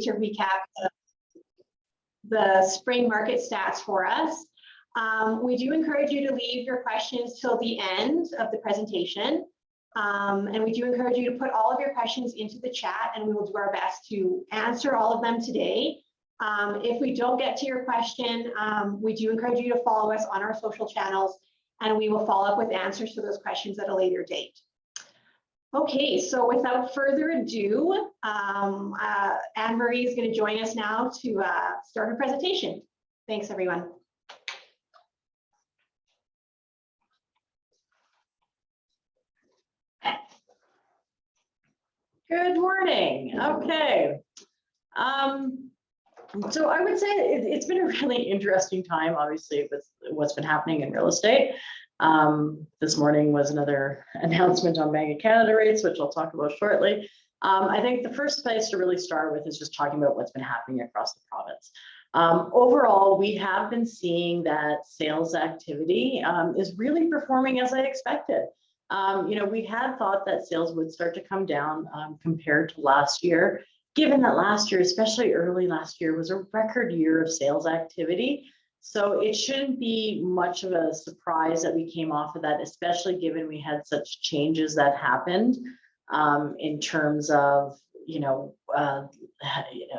to recap the spring market stats for us. We do encourage you to leave your questions till the end of the presentation. And we do encourage you to put all of your questions into the chat, and we will do our best to answer all of them today. If we don't get to your question, we do encourage you to follow us on our social channels, and we will follow up with answers to those questions at a later date. Okay, so without further ado, Anne-Marie is going to join us now to start her presentation. Thanks, everyone. Good morning. Okay. So I would say it's been a really interesting time, obviously, with what's been happening in real estate. This morning was another announcement on Bank of Canada rates, which I'll talk about shortly. I think the first place to really start with is just talking about what's been happening across the province. Overall, we have been seeing that sales activity is really performing as I expected. We had thought that sales would start to come down compared to last year, given that last year, especially early last year, was a record year of sales activity. So it shouldn't be much of a surprise that we came off of that, especially given we had such changes that happened in terms of,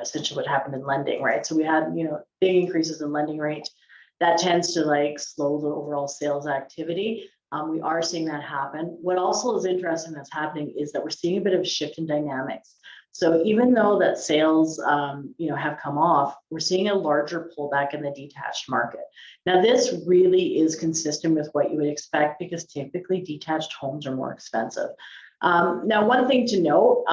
essentially what happened in lending, right? So we had, big increases in lending rates. That tends to slow the overall sales activity. We are seeing that happen. What also is interesting that's happening is that we're seeing a bit of a shift in dynamics. So even though that sales, have come off, we're seeing a larger pullback in the detached market. Now, this really is consistent with what you would expect because typically detached homes are more expensive. Now, one thing to note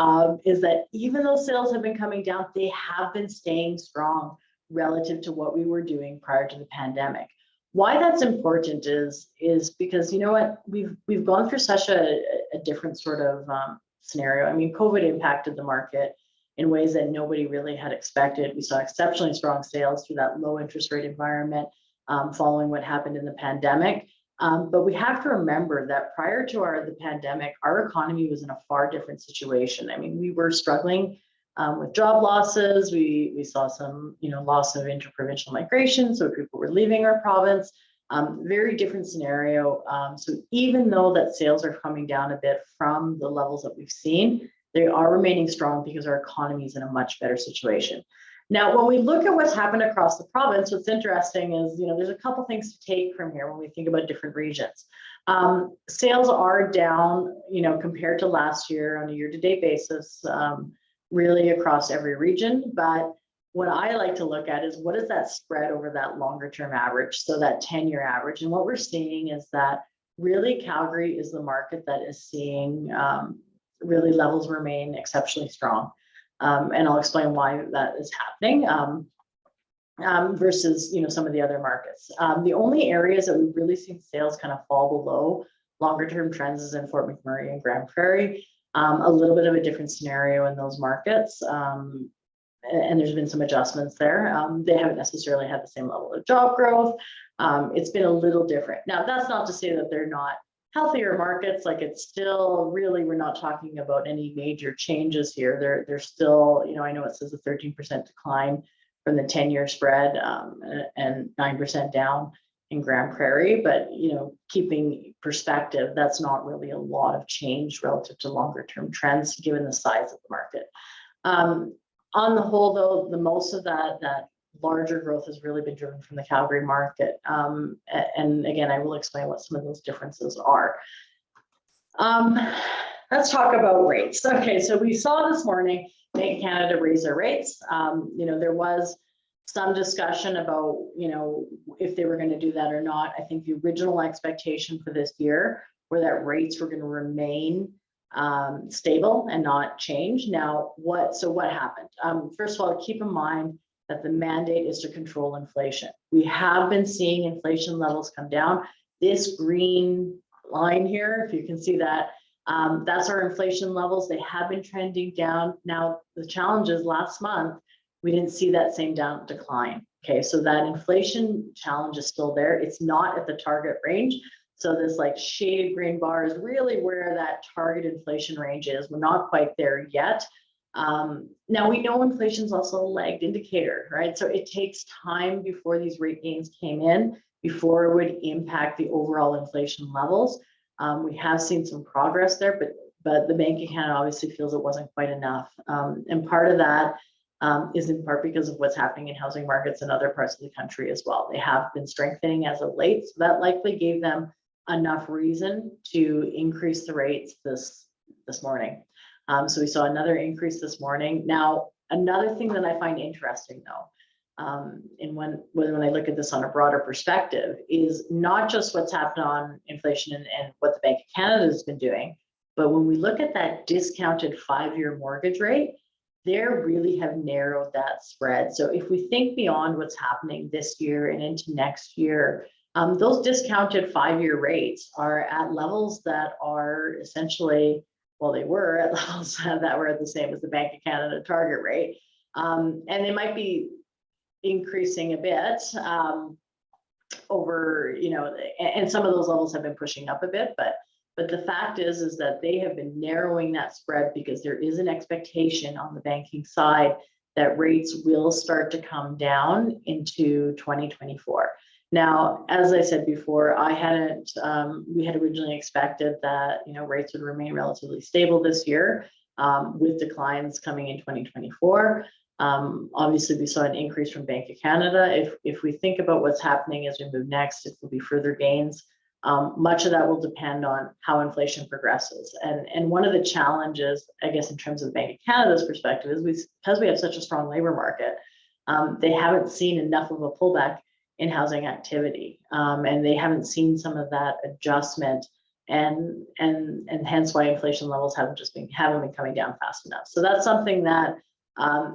is that even though sales have been coming down, they have been staying strong relative to what we were doing prior to the pandemic. Why that's important is because, we've gone through such a different sort of scenario. I mean, COVID impacted the market in ways that nobody really had expected. We saw exceptionally strong sales through that low interest rate environment following what happened in the pandemic. But we have to remember that prior to the pandemic, our economy was in a far different situation. I mean, we were struggling with job losses. We saw some, loss of interprovincial migration, so people were leaving our province. Very different scenario. So even though that sales are coming down a bit from the levels that we've seen, they are remaining strong because our economy is in a much better situation. Now, when we look at what's happened across the province, what's interesting is, there's a couple things to take from here when we think about different regions. Sales are down, compared to last year on a year-to-date basis, really across every region. But what I like to look at is what is that spread over that longer term average, so that 10-year average. And what we're seeing is that really Calgary is the market that is seeing really levels remain exceptionally strong. And I'll explain why that is happening versus, some of the other markets. The only areas that we've really seen sales kind of fall below longer term trends is in Fort McMurray and Grand Prairie. A little bit of a different scenario in those markets. And there's been some adjustments there. They haven't necessarily had the same level of job growth. It's been a little different. Now, that's not to say that they're not healthier markets. It's still really, we're not talking about any major changes here. They're still, I know it says a 13% decline from the 10-year spread and 9% down in Grand Prairie, but keeping perspective, that's not really a lot of change relative to longer term trends given the size of the market. On the whole, though, the most of that larger growth has really been driven from the Calgary market. And again, I will explain what some of those differences are. Let's talk about rates. Okay, so we saw this morning Bank of Canada raise their rates. There was some discussion about, if they were going to do that or not. I think the original expectation for this year were that rates were going to remain stable and not change. Now, what happened? First of all, keep in mind that the mandate is to control inflation. We have been seeing inflation levels come down. This green line here, if you can see that, that's our inflation levels. They have been trending down. Now, the challenge is last month, we didn't see that same decline. Okay, so that inflation challenge is still there. It's not at the target range. So this shaded green bar is really where that target inflation range is. We're not quite there yet. Now, Now we know inflation is also a lagged indicator, right? So it takes time before these rate gains came in, before it would impact the overall inflation levels. We have seen some progress there, but the Bank of Canada obviously feels it wasn't quite enough. And part of that is in part because of what's happening in housing markets in other parts of the country as well. They have been strengthening as of late, so that likely gave them enough reason to increase the rates this morning. So we saw another increase this morning. Now, another thing that I find interesting though, and when I look at this on a broader perspective, is not just what's happened on inflation and what the Bank of Canada has been doing, but when we look at that discounted 5-year mortgage rate, they really have narrowed that spread. So if we think beyond what's happening this year and into next year, those discounted 5-year rates are at levels that are essentially, well, they were at levels that were the same as the Bank of Canada target rate. And they might be increasing a bit over, and some of those levels have been pushing up a bit, but the fact is that they have been narrowing that spread because there is an expectation on the banking side that rates will start to come down into 2024. Now, as I said before, we had originally expected that, rates would remain relatively stable this year, with declines coming in 2024. Obviously, we saw an increase from Bank of Canada. If we think about what's happening as we move next, it will be further gains. Much of that will depend on how inflation progresses. And one of the challenges, I guess, in terms of the Bank of Canada's perspective is because we have such a strong labor market, they haven't seen enough of a pullback in housing activity. And they haven't seen some of that adjustment, and hence why inflation levels haven't been coming down fast enough. So that's something that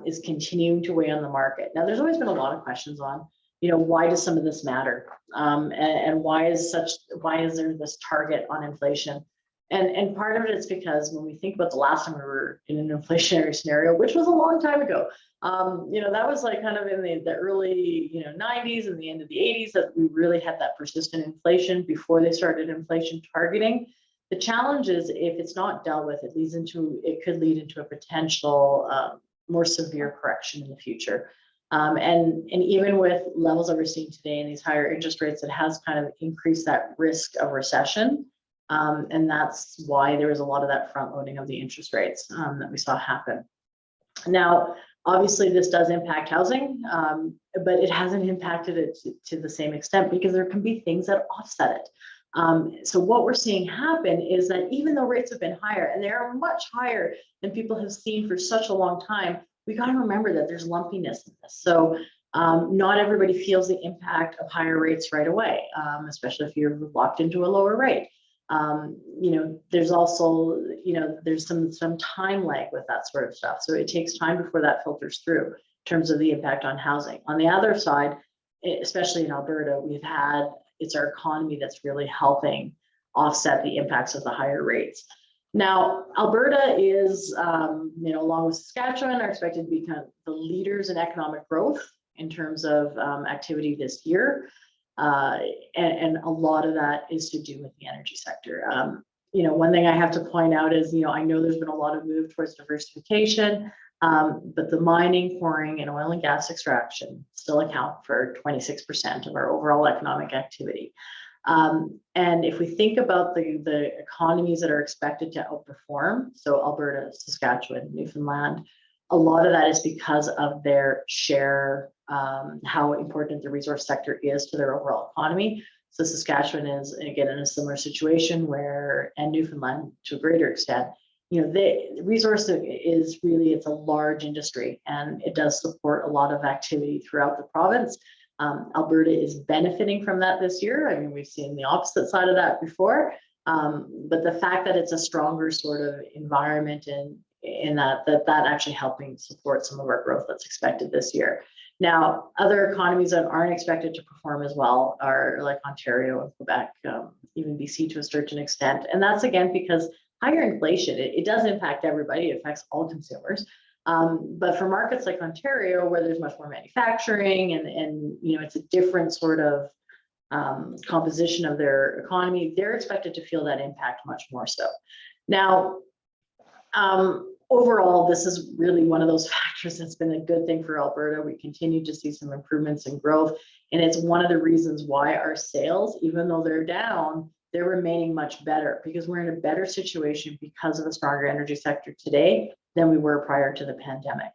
is continuing to weigh on the market. Now, there's always been a lot of questions on, why does some of this matter? And why is there this target on inflation? And part of it is because when we think about the last time we were in an inflationary scenario, which was a long time ago, that was like kind of in the early 90s and the end of the 80s that we really had that persistent inflation before they started inflation targeting. The challenge is if it's not dealt with, it could lead into a potential more severe correction in the future. And even with levels that we're seeing today and these higher interest rates, it has kind of increased that risk of recession. And that's why there was a lot of that front loading of the interest rates that we saw happen. Now, obviously, this does impact housing, but it hasn't impacted it to the same extent because there can be things that offset it. So what we're seeing happen is that even though rates have been higher, and they are much higher than people have seen for such a long time, we got to remember that there's lumpiness in this. So not everybody feels the impact of higher rates right away, especially if you're locked into a lower rate. There's also, there's some time lag with that sort of stuff. So it takes time before that filters through in terms of the impact on housing. On the other side, especially in Alberta, it's our economy that's really helping offset the impacts of the higher rates. Now, Alberta is, along with Saskatchewan, are expected to become the leaders in economic growth in terms of activity this year. And a lot of that is to do with the energy sector. One thing I have to point out is, I know there's been a lot of move towards diversification, but the mining, quarrying, and oil and gas extraction still account for 26% of our overall economic activity. And if we think about the economies that are expected to outperform, so Alberta, Saskatchewan, Newfoundland, a lot of that is because of their share, how important the resource sector is to their overall economy. So Saskatchewan is, again, in a similar situation and Newfoundland to a greater extent, the resource is really, it's a large industry and it does support a lot of activity throughout the province. Alberta is benefiting from that this year. I mean, we've seen the opposite side of that before, but the fact that it's a stronger sort of environment in that actually helping support some of our growth that's expected this year. Now, other economies that aren't expected to perform as well are like Ontario and Quebec, even BC to a certain extent. And that's again because higher inflation, it does impact everybody, it affects all consumers. But for markets like Ontario, where there's much more manufacturing and it's a different sort of composition of their economy, they're expected to feel that impact much more so. Now, overall, this is really one of those factors that's been a good thing for Alberta. We continue to see some improvements in growth, and it's one of the reasons why our sales, even though they're down, they're remaining much better, because we're in a better situation because of a stronger energy sector today than we were prior to the pandemic.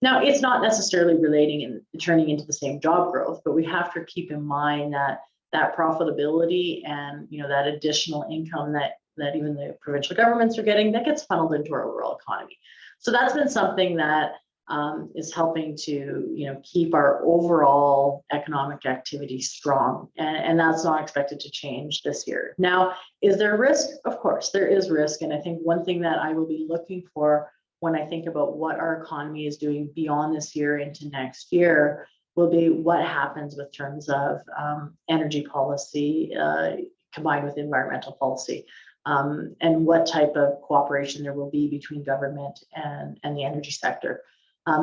Now, it's not necessarily relating and turning into the same job growth, but we have to keep in mind that profitability and that additional income that even the provincial governments are getting, that gets funneled into our overall economy. So that's been something that is helping to keep our overall economic activity strong, and that's not expected to change this year. Now, is there risk? Of course, there is risk, and I think one thing that I will be looking for when I think about what our economy is doing beyond this year into next year will be what happens with terms of energy policy combined with environmental policy, and what type of cooperation there will be between government and the energy sector.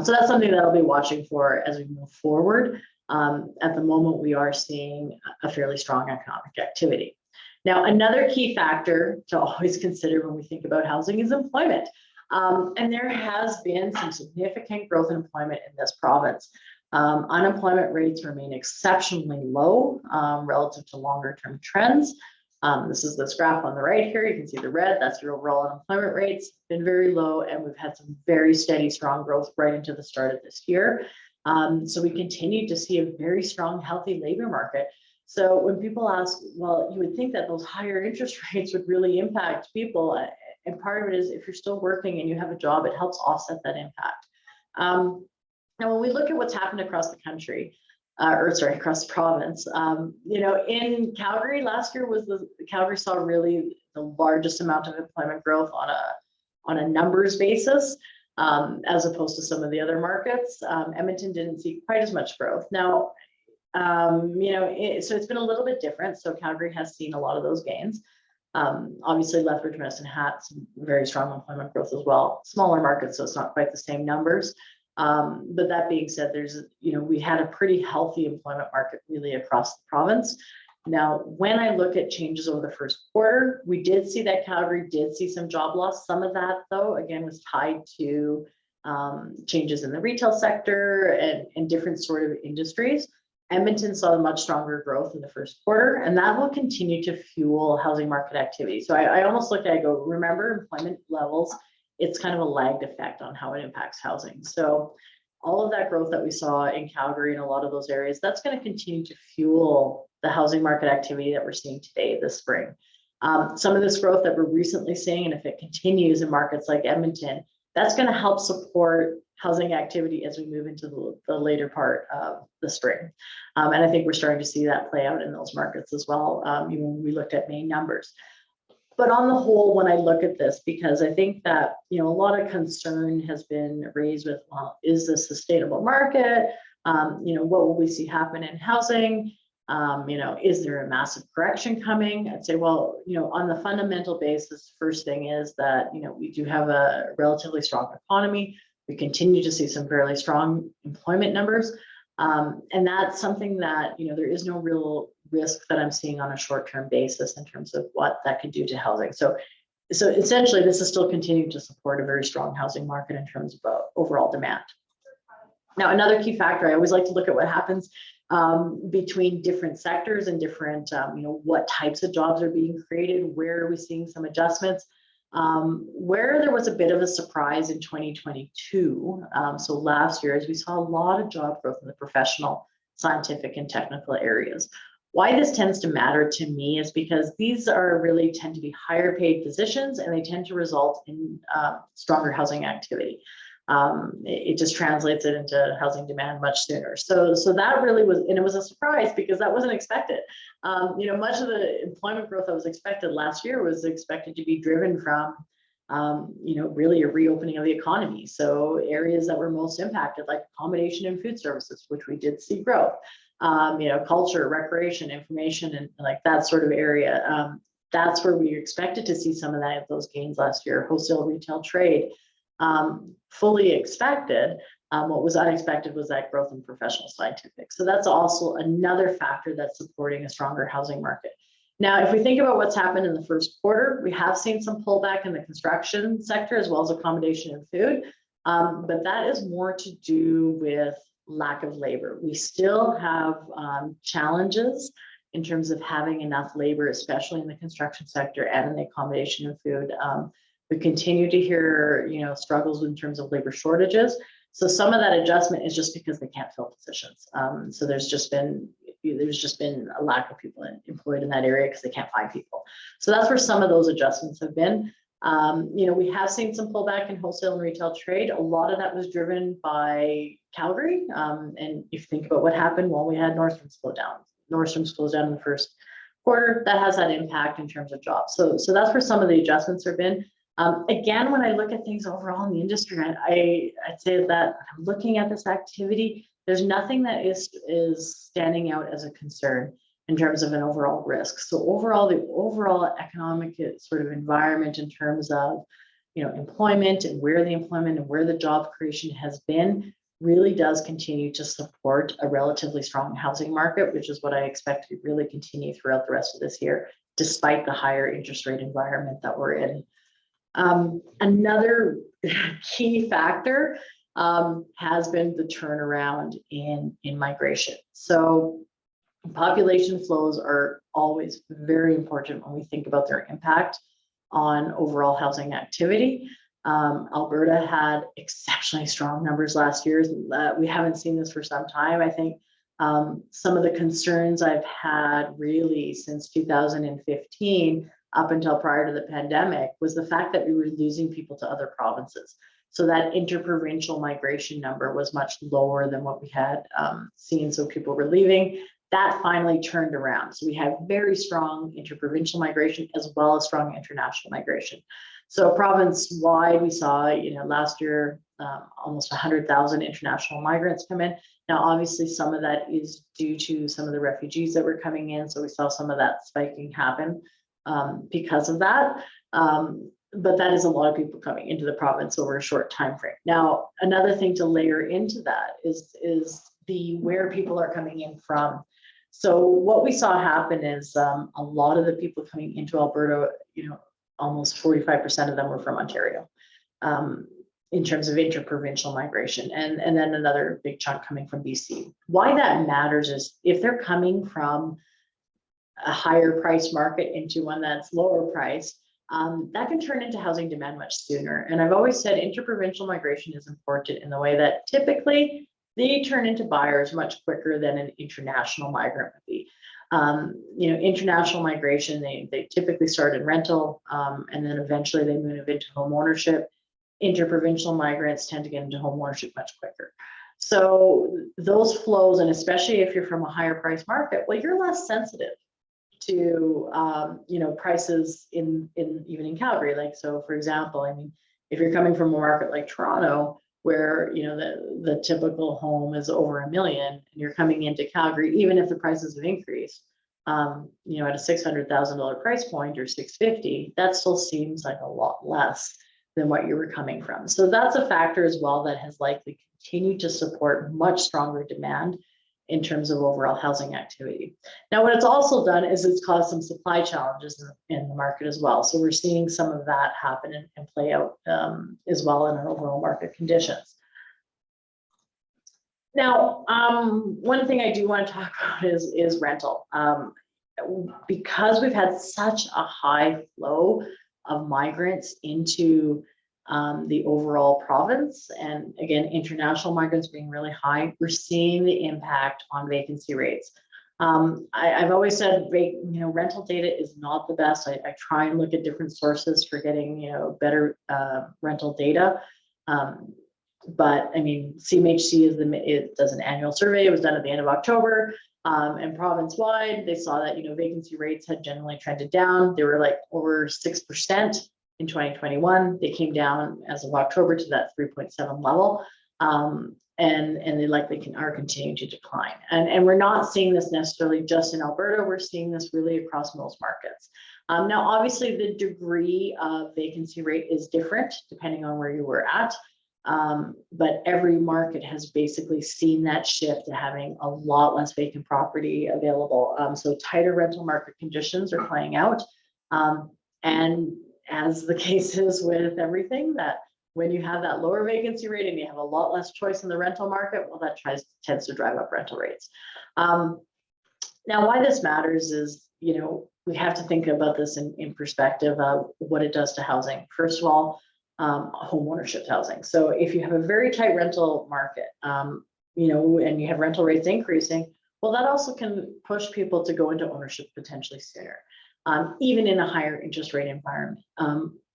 So that's something that I'll be watching for as we move forward. At the moment, we are seeing a fairly strong economic activity. Now, another key factor to always consider when we think about housing is employment. And there has been some significant growth in employment in this province. Unemployment rates remain exceptionally low relative to longer term trends. This is this graph on the right here. You can see the red, that's your overall unemployment rates, been very low, and we've had some very steady, strong growth right into the start of this year. So we continue to see a very strong, healthy labor market. So when people ask, well, you would think that those higher interest rates would really impact people, and part of it is if you're still working and you have a job, it helps offset that impact. Now, when we look at what's happened across the country, across the province, in Calgary last year Calgary saw really the largest amount of employment growth on a numbers basis, as opposed to some of the other markets. Edmonton didn't see quite as much growth. Now, so it's been a little bit different. So Calgary has seen a lot of those gains. Obviously, Lethbridge, Medicine Hat, some very strong employment growth as well. Smaller markets, so it's not quite the same numbers. But that being said, we had a pretty healthy employment market really across the province. Now, when I look at changes over the first quarter, we did see that Calgary did see some job loss. Some of that, though, again, was tied to changes in the retail sector and different sort of industries. Edmonton saw a much stronger growth in the first quarter, and that will continue to fuel housing market activity. So I almost look at it, remember employment levels, it's kind of a lagged effect on how it impacts housing. So all of that growth that we saw in Calgary and a lot of those areas, that's going to continue to fuel the housing market activity that we're seeing today this spring. Some of this growth that we're recently seeing, and if it continues in markets like Edmonton, that's going to help support housing activity as we move into the later part of the spring. And I think we're starting to see that play out in those markets as well, even when we looked at May numbers. But on the whole, when I look at this, because I think that, a lot of concern has been raised with, well, is this a sustainable market? What will we see happen in housing? Is there a massive correction coming? I'd say, well, on the fundamental basis, first thing is that, we do have a relatively strong economy. We continue to see some fairly strong employment numbers. And that's something that, there is no real risk that I'm seeing on a short-term basis in terms of what that could do to housing. So essentially, this is still continuing to support a very strong housing market in terms of overall demand. Now, another key factor, I always like to look at what happens between different sectors and different, what types of jobs are being created, where are we seeing some adjustments. Where there was a bit of a surprise in 2022, so last year, as we saw a lot of job growth in the professional, scientific, and technical areas. Why this tends to matter to me is because these really tend to be higher paid positions, and they tend to result in stronger housing activity. It just translates it into housing demand much sooner. So that really was, and it was a surprise because that wasn't expected. Much of the employment growth that was expected last year was expected to be driven from, really a reopening of the economy. So areas that were most impacted, like accommodation and food services, which we did see growth, culture, recreation, information, and like that sort of area. That's where we expected to see some of those gains last year. Wholesale, retail, trade. Fully expected. What was unexpected was that growth in professional scientific. So that's also another factor that's supporting a stronger housing market. Now, if we think about what's happened in the first quarter, we have seen some pullback in the construction sector as well as accommodation and food, but that is more to do with lack of labor. We still have challenges in terms of having enough labor, especially in the construction sector and in the accommodation and food. We continue to hear, struggles in terms of labor shortages. So some of that adjustment is just because they can't fill positions. So there's just been a lack of people employed in that area because they can't find people. So that's where some of those adjustments have been. We have seen some pullback in wholesale and retail trade. A lot of that was driven by Calgary. And if you think about what happened, well, we had Nordstrom's slow down. Nordstrom's closed down in the first quarter. That has that impact in terms of jobs. So that's where some of the adjustments have been. Again, when I look at things overall in the industry, I'd say that I'm looking at this activity, there's nothing that is standing out as a concern in terms of an overall risk. So overall, the overall economic sort of environment in terms of, employment and where the employment and where the job creation has been really does continue to support a relatively strong housing market, which is what I expect to really continue throughout the rest of this year, despite the higher interest rate environment that we're in. Another key factor has been the turnaround in migration. So population flows are always very important when we think about their impact on overall housing activity. Alberta had exceptionally strong numbers last year. We haven't seen this for some time. I think some of the concerns I've had really since 2015 up until prior to the pandemic was the fact that we were losing people to other provinces. So that interprovincial migration number was much lower than what we had seen. So people were leaving. That finally turned around. So we have very strong interprovincial migration as well as strong international migration. So province-wide, we saw, last year, almost 100,000 international migrants come in. Now, obviously, some of that is due to some of the refugees that were coming in. So we saw some of that spiking happen because of that. But that is a lot of people coming into the province over a short time frame. Now, another thing to layer into that is the where people are coming in from. So what we saw happen is a lot of the people coming into Alberta, almost 45% of them were from Ontario in terms of interprovincial migration, and then another big chunk coming from BC. Why that matters is if they're coming from a higher price market into one that's lower price, that can turn into housing demand much sooner. And I've always said interprovincial migration is important in the way that typically they turn into buyers much quicker than an international migrant would be. International migration, they typically start in rental and then eventually they move into home ownership. Interprovincial migrants tend to get into home ownership much quicker. So those flows, and especially if you're from a higher price market, well, you're less sensitive to prices in even in Calgary. Like, so for example, I mean, if you're coming from a market like Toronto, where the typical home is over $1 million, and you're coming into Calgary, even if the prices have increased, at a $600,000 price point or $650,000, that still seems like a lot less than what you were coming from. So that's a factor as well that has likely continued to support much stronger demand in terms of overall housing activity. Now, what it's also done is it's caused some supply challenges in the market as well. So we're seeing some of that happen and play out as well in our overall market conditions. Now, one thing I do want to talk about is rental. Because we've had such a high flow of migrants into the overall province, and again, international migrants being really high, we're seeing the impact on vacancy rates. I've always said, rental data is not the best. I try and look at different sources for getting, better rental data. But I mean, CMHC it does an annual survey. It was done at the end of October, and province-wide, they saw that vacancy rates had generally trended down. They were like over 6% in 2021. They came down as of October to that 3.7 level, and they likely are continuing to decline. And we're not seeing this necessarily just in Alberta. We're seeing this really across most markets. Now, obviously, the degree of vacancy rate is different depending on where you were at. But every market has basically seen that shift to having a lot less vacant property available. So tighter rental market conditions are playing out. And as the case is with everything, that when you have that lower vacancy rate and you have a lot less choice in the rental market, well, that tends to drive up rental rates. Now, why this matters is, we have to think about this in perspective of what it does to housing. First of all, home ownership housing. So if you have a very tight rental market, and you have rental rates increasing, well, that also can push people to go into ownership potentially sooner, even in a higher interest rate environment.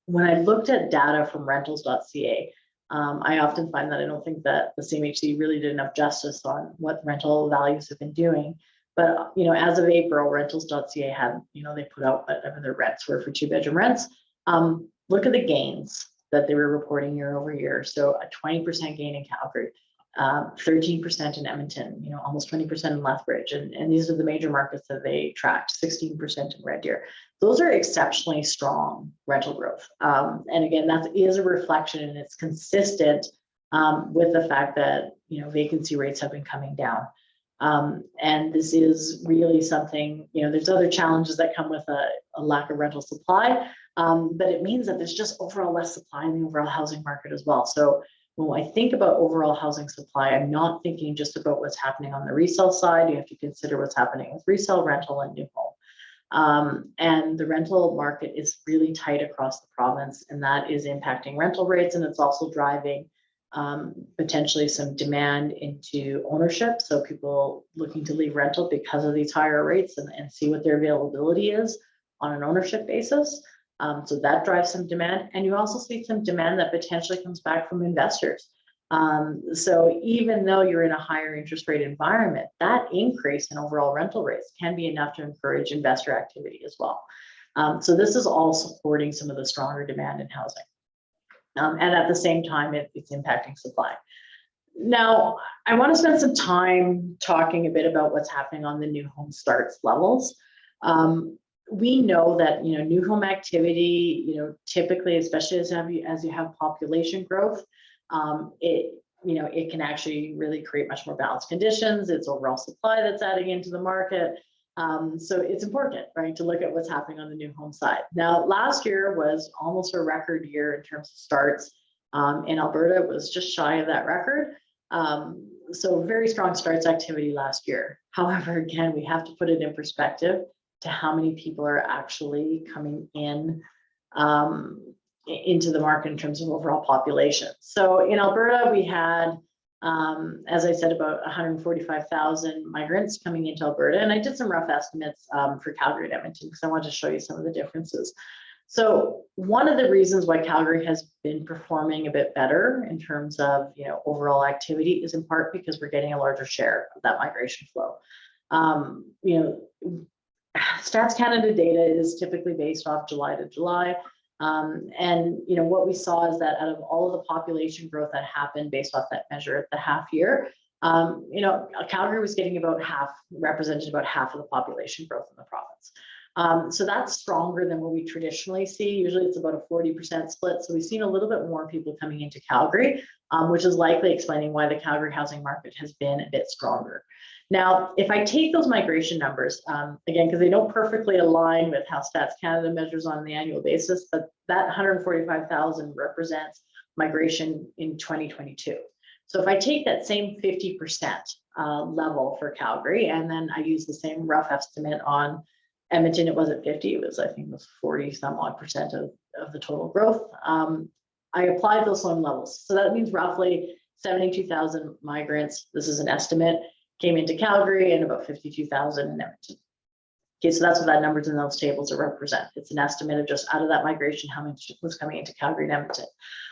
When I looked at data from rentals.ca, I often find that I don't think that the CMHC really did enough justice on what rental values have been doing. But, as of April, rentals.ca had, they put out whatever their rents were for 2-bedroom rents. Look at the gains that they were reporting year over year. So a 20% gain in Calgary, 13% in Edmonton, almost 20% in Lethbridge. And these are the major markets that they tracked, 16% in Red Deer. Those are exceptionally strong rental growth. And again, that is a reflection, and it's consistent with the fact that, vacancy rates have been coming down. And this is really something, there's other challenges that come with a lack of rental supply, but it means that there's just overall less supply in the overall housing market as well. So when I think about overall housing supply, I'm not thinking just about what's happening on the resale side. You have to consider what's happening with resale, rental, and new home. And the rental market is really tight across the province, and that is impacting rental rates, and it's also driving potentially some demand into ownership. So people looking to leave rental because of these higher rates and see what their availability is on an ownership basis. So that drives some demand. And you also see some demand that potentially comes back from investors. So even though you're in a higher interest rate environment, that increase in overall rental rates can be enough to encourage investor activity as well. So this is all supporting some of the stronger demand in housing. And at the same time, it's impacting supply. Now, I want to spend some time talking a bit about what's happening on the new home starts levels. We know that new home activity, typically, especially as you have population growth, it can actually really create much more balanced conditions. It's overall supply that's adding into the market. So it's important, right, to look at what's happening on the new home side. Now, last year was almost a record year in terms of starts. In Alberta, it was just shy of that record. So very strong starts activity last year. However, again, we have to put it in perspective to how many people are actually coming in into the market in terms of overall population. So in Alberta, we had, as I said, about 145,000 migrants coming into Alberta. And I did some rough estimates for Calgary and Edmonton because I wanted to show you some of the differences. So one of the reasons why Calgary has been performing a bit better in terms of overall activity is in part because we're getting a larger share of that migration flow. Stats Canada data is typically based off July to July. And what we saw is that out of all of the population growth that happened based off that measure at the half year, Calgary was getting represented about half of the population growth in the province. So that's stronger than what we traditionally see. Usually it's about a 40% split. So we've seen a little bit more people coming into Calgary, which is likely explaining why the Calgary housing market has been a bit stronger. Now, if I take those migration numbers, again, because they don't perfectly align with how Stats Canada measures on an annual basis, but that 145,000 represents migration in 2022. So if I take that same 50% level for Calgary, and then I use the same rough estimate on Edmonton, it wasn't 50, I think it was 40 some odd percent of the total growth. I applied those same levels. So that means roughly 72,000 migrants, this is an estimate, came into Calgary, and about 52,000 in Edmonton. Okay, so that's what that numbers in those tables represent. It's an estimate of just out of that migration, how much was coming into Calgary and Edmonton.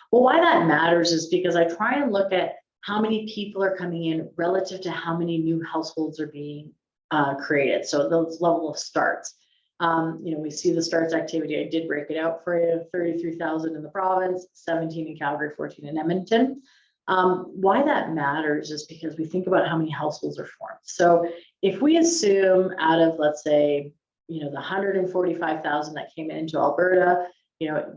Well, why that matters is because I try and look at how many people are coming in relative to how many new households are being created. So those level of starts. We see the starts activity. I did break it out for you, 33,000 in the province, 17 in Calgary, 14 in Edmonton. Why that matters is because we think about how many households are formed. So if we assume out of, let's say, the 145,000 that came into Alberta,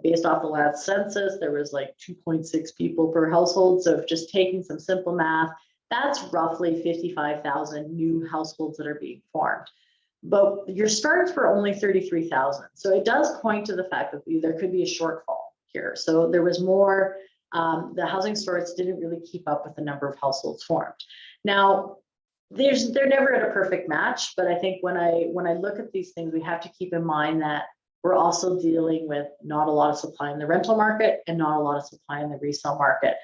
based off the last census, there was like 2.6 people per household. So if just taking some simple math, that's roughly 55,000 new households that are being formed. But your starts were only 33,000. So it does point to the fact that there could be a shortfall here. So there was more, the housing starts didn't really keep up with the number of households formed. Now, they're never at a perfect match, but I think when I look at these things, we have to keep in mind that we're also dealing with not a lot of supply in the rental market and not a lot of supply in the resale market.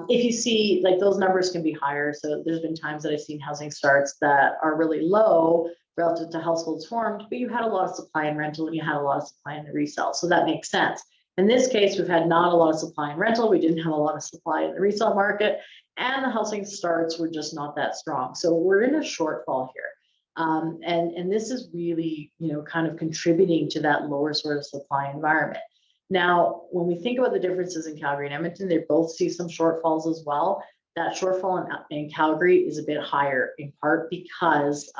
If you see, like, those numbers can be higher. So there's been times that I've seen housing starts that are really low relative to households formed, but you had a lot of supply in rental and you had a lot of supply in the resale. So that makes sense. In this case, we've had not a lot of supply in rental. We didn't have a lot of supply in the resale market, and the housing starts were just not that strong. So we're in a shortfall here. And this is really, kind of contributing to that lower sort of supply environment. Now, when we think about the differences in Calgary and Edmonton, they both see some shortfalls as well. That shortfall in Calgary is a bit higher, in part because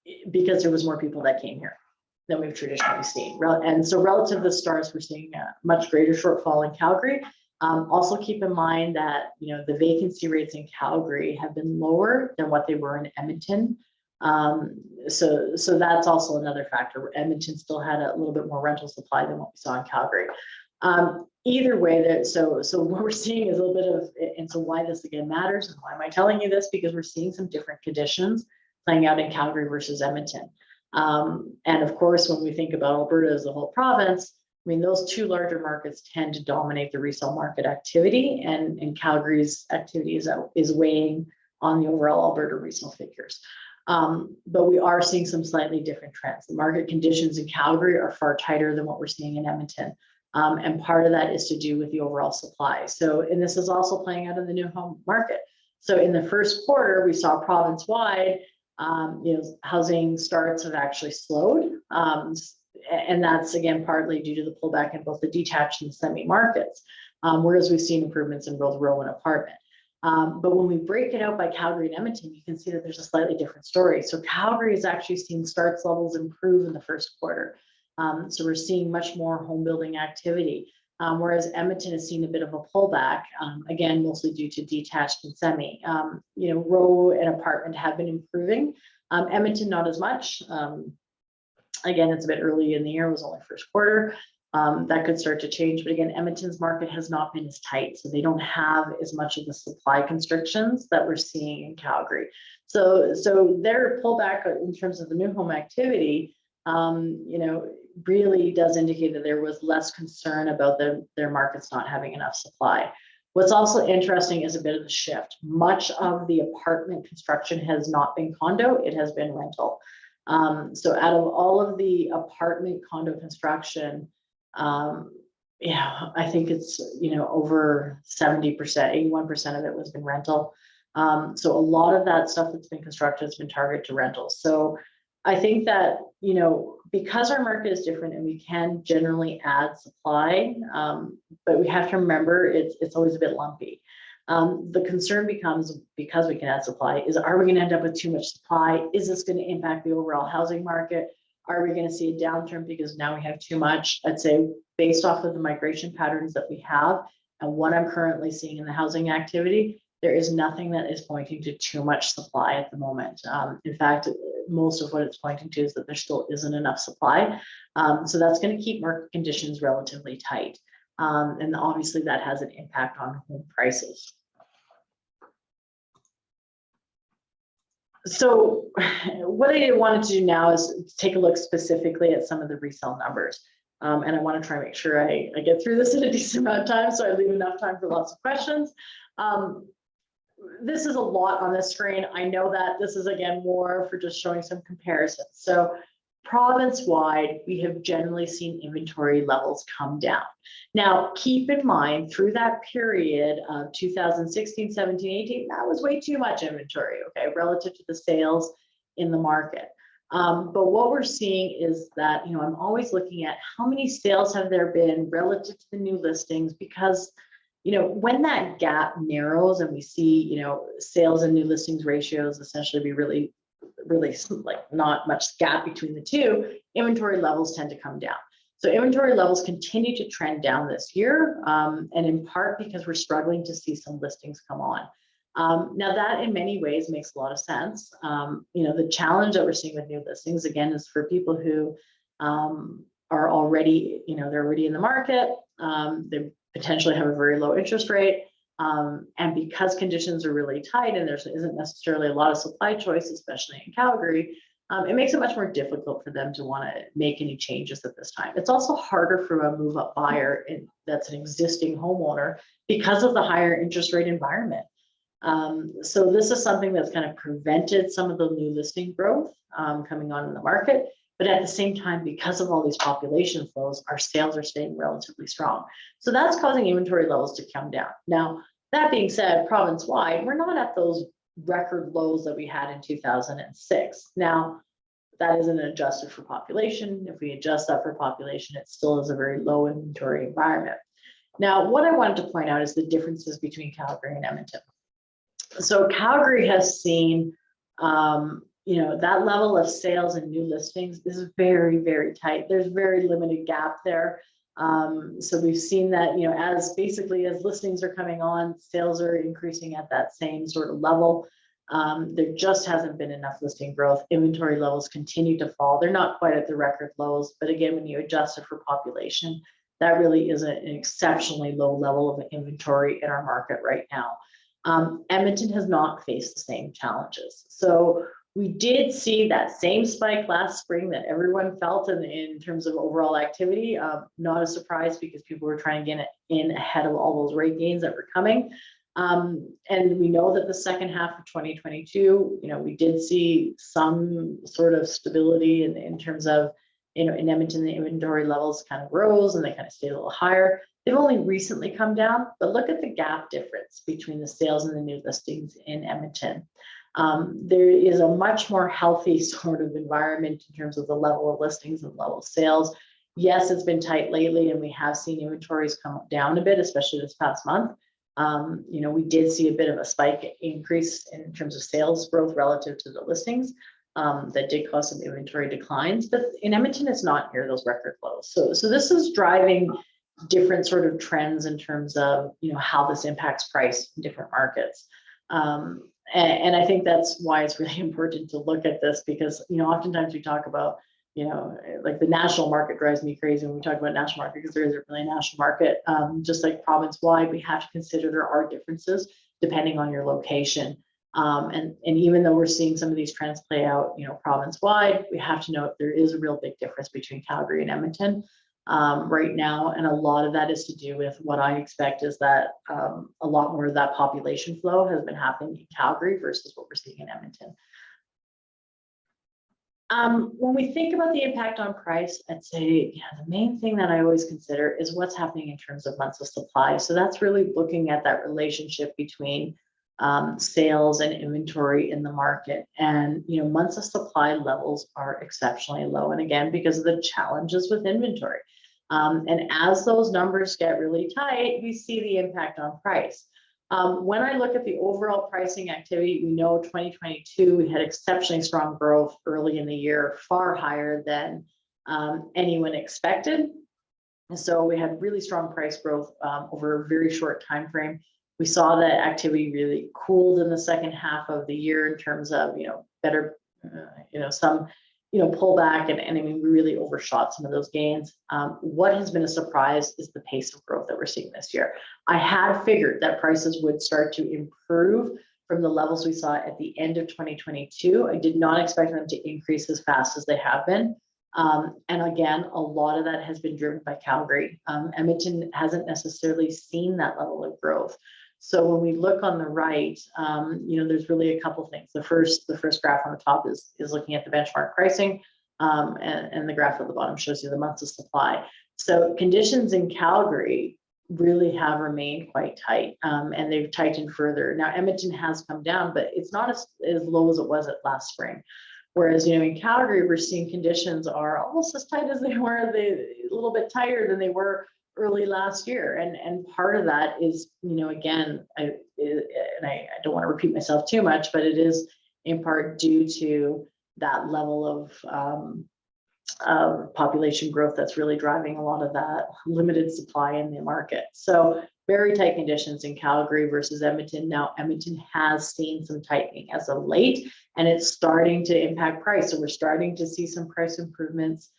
there was more people that came here than we've traditionally seen. And so relative to the starts, we're seeing a much greater shortfall in Calgary. Also keep in mind that, the vacancy rates in Calgary have been lower than what they were in Edmonton. So that's also another factor. Edmonton still had a little bit more rental supply than what we saw in Calgary. Either way, so what we're seeing is a little bit of, and so why this again matters, and why am I telling you this? Because we're seeing some different conditions playing out in Calgary versus Edmonton. And of course, when we think about Alberta as the whole province, I mean, those two larger markets tend to dominate the resale market activity, and Calgary's activity is weighing on the overall Alberta resale figures. But we are seeing some slightly different trends. The market conditions in Calgary are far tighter than what we're seeing in Edmonton. And part of that is to do with the overall supply. So, and this is also playing out in the new home market. So in the first quarter, we saw province-wide, housing starts have actually slowed. And that's, again, partly due to the pullback in both the detached and semi markets, whereas we've seen improvements in both row and apartment. But when we break it out by Calgary and Edmonton, you can see that there's a slightly different story. So Calgary has actually seen starts levels improve in the first quarter. So we're seeing much more home building activity, whereas Edmonton has seen a bit of a pullback, again, mostly due to detached and semi. Row and apartment have been improving. Edmonton, not as much. Again, it's a bit early in the year, it was only first quarter. That could start to change, but again, Edmonton's market has not been as tight, so they don't have as much of the supply constrictions that we're seeing in Calgary. So their pullback in terms of the new home activity, really does indicate that there was less concern about their markets not having enough supply. What's also interesting is a bit of a shift. Much of the apartment construction has not been condo, it has been rental. So out of all of the apartment condo construction, I think it's, over 70%, 81% of it was been rental. So a lot of that stuff that's been constructed has been targeted to rentals. So I think that, because our market is different and we can generally add supply, but we have to remember it's always a bit lumpy. The concern becomes, because we can add supply, is are we going to end up with too much supply? Is this going to impact the overall housing market? Are we going to see a downturn because now we have too much? I'd say based off of the migration patterns that we have and what I'm currently seeing in the housing activity, there is nothing that is pointing to too much supply at the moment. In fact, most of what it's pointing to is that there still isn't enough supply. So that's going to keep market conditions relatively tight. And obviously that has an impact on home prices. So what I wanted to do now is take a look specifically at some of the resale numbers. And I want to try and make sure I get through this in a decent amount of time, so I leave enough time for lots of questions. This is a lot on the screen. I know that this is, again, more for just showing some comparisons. So province-wide, we have generally seen inventory levels come down. Now, keep in mind, through that period of 2016, 17, 18, that was way too much inventory, okay, relative to the sales in the market. But what we're seeing is that, I'm always looking at how many sales have there been relative to the new listings, because when that gap narrows and we see, sales and new listings ratios essentially be really like not much gap between the two, inventory levels tend to come down. So inventory levels continue to trend down this year, and in part because we're struggling to see some listings come on. Now that in many ways makes a lot of sense. The challenge that we're seeing with new listings, again, is for people who are already, they're already in the market, they potentially have a very low interest rate, and because conditions are really tight and there isn't necessarily a lot of supply choice, especially in Calgary, it makes it much more difficult for them to want to make any changes at this time. It's also harder for a move-up buyer that's an existing homeowner because of the higher interest rate environment. So this is something that's kind of prevented some of the new listing growth coming on in the market. But at the same time, because of all these population flows, our sales are staying relatively strong. So that's causing inventory levels to come down. Now, that being said, province-wide, we're not at those record lows that we had in 2006. Now, that isn't adjusted for population. If we adjust that for population, it still is a very low inventory environment. Now, what I wanted to point out is the differences between Calgary and Edmonton. So Calgary has seen, that level of sales and new listings is very, very tight. There's very limited gap there. So we've seen that, as listings are coming on, sales are increasing at that same sort of level. There just hasn't been enough listing growth. Inventory levels continue to fall. They're not quite at the record lows, but again, when you adjust it for population, that really is an exceptionally low level of inventory in our market right now. Edmonton has not faced the same challenges. So we did see that same spike last spring that everyone felt in terms of overall activity. Not a surprise because people were trying to get in ahead of all those rate gains that were coming. And we know that the second half of 2022, we did see some sort of stability in terms of, in Edmonton, the inventory levels kind of rose and they kind of stayed a little higher. They've only recently come down, but look at the gap difference between the sales and the new listings in Edmonton. There is a much more healthy sort of environment in terms of the level of listings and level of sales. Yes, it's been tight lately, and we have seen inventories come down a bit, especially this past month. We did see a bit of a spike increase in terms of sales growth relative to the listings. That did cause some inventory declines, but in Edmonton, it's not near those record lows. So this is driving different sort of trends in terms of, how this impacts price in different markets. And I think that's why it's really important to look at this because, oftentimes we talk about, like the national market drives me crazy when we talk about national market because there isn't really a national market. Just like province-wide, we have to consider there are differences depending on your location. And even though we're seeing some of these trends play out, province-wide, we have to note there is a real big difference between Calgary and Edmonton right now. And a lot of that is to do with what I expect is that a lot more of that population flow has been happening in Calgary versus what we're seeing in Edmonton. When we think about the impact on price, I'd say, the main thing that I always consider is what's happening in terms of months of supply. So that's really looking at that relationship between sales and inventory in the market. And, months of supply levels are exceptionally low. And again, because of the challenges with inventory. And as those numbers get really tight, we see the impact on price. When I look at the overall pricing activity, we know 2022, we had exceptionally strong growth early in the year, far higher than anyone expected. And so we had really strong price growth over a very short time frame. We saw that activity really cooled in the second half of the year in terms of, better, some, pullback, and I mean, we really overshot some of those gains. What has been a surprise is the pace of growth that we're seeing this year. I had figured that prices would start to improve from the levels we saw at the end of 2022. I did not expect them to increase as fast as they have been. And again, a lot of that has been driven by Calgary. Edmonton hasn't necessarily seen that level of growth. So when we look on the right, there's really a couple things. The first graph on the top is looking at the benchmark pricing, and the graph at the bottom shows you the months of supply. So conditions in Calgary really have remained quite tight, and they've tightened further. Now Edmonton has come down, but it's not as low as it was at last spring. Whereas, in Calgary, we're seeing conditions are almost as tight as they were, a little bit tighter than they were early last year. And part of that is, again, I don't want to repeat myself too much, but it is in part due to that level of population growth that's really driving a lot of that limited supply in the market. So very tight conditions in Calgary versus Edmonton. Now, Edmonton has seen some tightening as of late, and it's starting to impact price. So we're starting to see some price improvements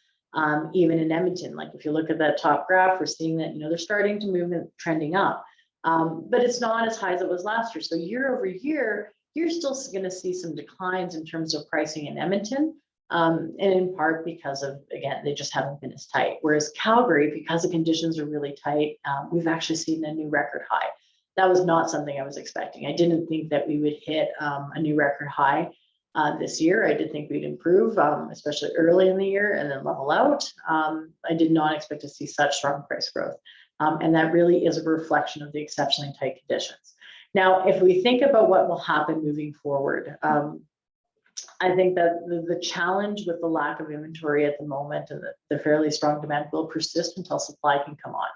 even in Edmonton. Like if you look at that top graph, we're seeing that, they're starting to move and trending up. But it's not as high as it was last year. So year over year, you're still going to see some declines in terms of pricing in Edmonton. And in part because of, again, they just haven't been as tight. Whereas Calgary, because the conditions are really tight, we've actually seen a new record high. That was not something I was expecting. I didn't think that we would hit a new record high this year. I did think we'd improve, especially early in the year, and then level out. I did not expect to see such strong price growth. And that really is a reflection of the exceptionally tight conditions. Now, if we think about what will happen moving forward, I think that the challenge with the lack of inventory at the moment and the fairly strong demand will persist until supply can come on.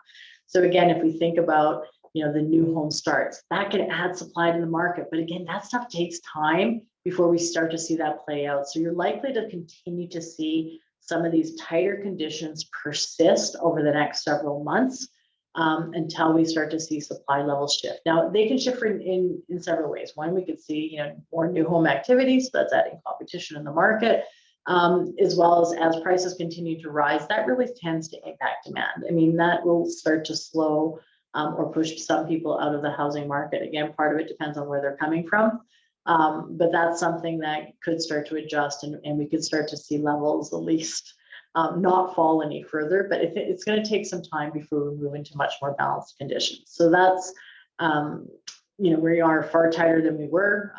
So again, if we think about the new home starts, that can add supply to the market. But again, that stuff takes time before we start to see that play out. So you're likely to continue to see some of these tighter conditions persist over the next several months until we start to see supply levels shift. Now, they can shift in several ways. One, we could see more new home activity, so that's adding competition in the market, as well as prices continue to rise. That really tends to impact demand. I mean, that will start to slow or push some people out of the housing market. Again, part of it depends on where they're coming from. But that's something that could start to adjust, and we could start to see levels at least not fall any further. But it's going to take some time before we move into much more balanced conditions. So that's, we are far tighter than we were.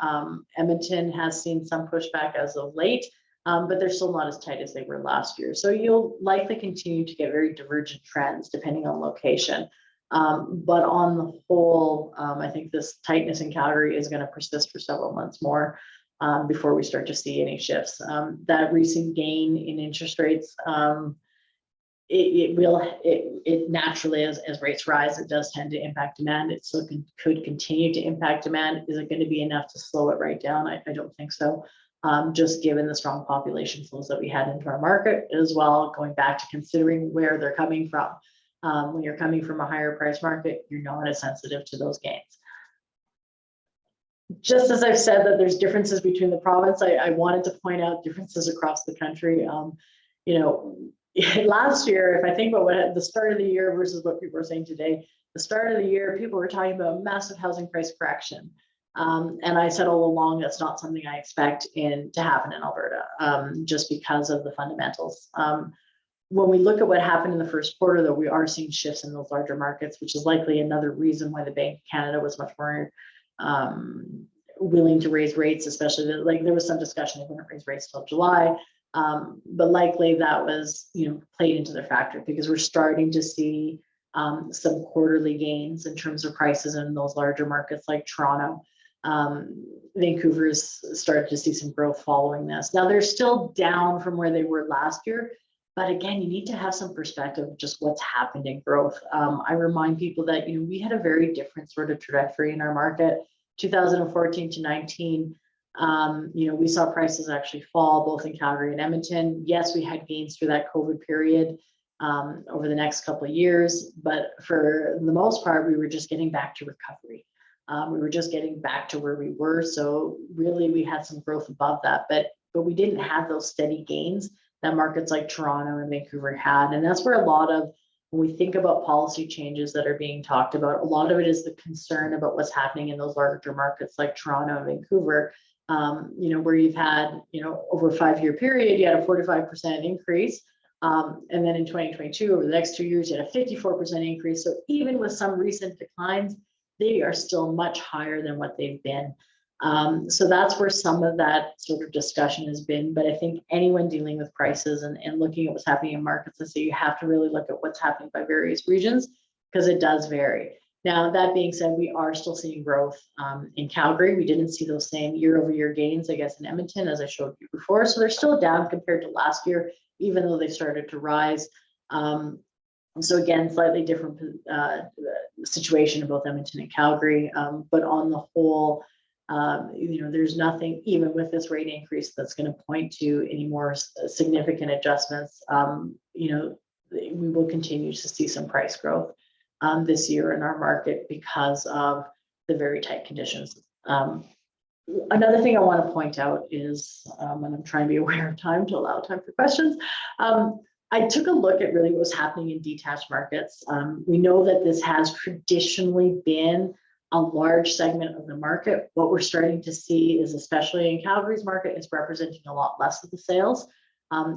Edmonton has seen some pushback as of late, but they're still not as tight as they were last year. So you'll likely continue to get very divergent trends depending on location. But on the whole, I think this tightness in Calgary is going to persist for several months more before we start to see any shifts. That recent gain in interest rates, it naturally, as rates rise, it does tend to impact demand. It still could continue to impact demand. Is it going to be enough to slow it right down? I don't think so. Just given the strong population flows that we had into our market, as well, going back to considering where they're coming from. When you're coming from a higher price market, you're not as sensitive to those gains. Just as I've said that there's differences between the province, I wanted to point out differences across the country. Last year, if I think about what the start of the year versus what people are saying today, the start of the year, people were talking about massive housing price correction. And I said all along, that's not something I expect to happen in Alberta, just because of the fundamentals. When we look at what happened in the first quarter, though, we are seeing shifts in those larger markets, which is likely another reason why the Bank of Canada was much more willing to raise rates, especially there was some discussion they wouldn't raise rates till July, but likely that was played into their factor because we're starting to see some quarterly gains in terms of prices in those larger markets like Toronto. Vancouver's started to see some growth following this. Now they're still down from where they were last year. But again, you need to have some perspective of just what's happened in growth. I remind people that we had a very different sort of trajectory in our market, 2014 to 19. We saw prices actually fall both in Calgary and Edmonton. Yes, we had gains through that COVID period over the next couple of years, but for the most part, we were just getting back to recovery. We were just getting back to where we were. So really, we had some growth above that, but we didn't have those steady gains that markets like Toronto and Vancouver had. And that's where a lot of, when we think about policy changes that are being talked about, a lot of it is the concern about what's happening in those larger markets like Toronto and Vancouver, where you've had, over a 5-year period, you had a 45% increase. And then in 2022, over the next 2 years, you had a 54% increase. So even with some recent declines, they are still much higher than what they've been. So that's where some of that sort of discussion has been. But I think anyone dealing with prices and looking at what's happening in markets, and so you have to really look at what's happening by various regions because it does vary. Now, that being said, we are still seeing growth in Calgary. We didn't see those same year-over-year gains, I guess, in Edmonton, as I showed you before. So they're still down compared to last year, even though they started to rise. So again, slightly different situation in both Edmonton and Calgary. But on the whole, There's nothing, even with this rate increase, that's going to point to any more significant adjustments. We will continue to see some price growth this year in our market because of the very tight conditions. Another thing I want to point out is, and I'm trying to be aware of time to allow time for questions. I took a look at really what was happening in detached markets. We know that this has traditionally been a large segment of the market. What we're starting to see is, especially in Calgary's market, it's representing a lot less of the sales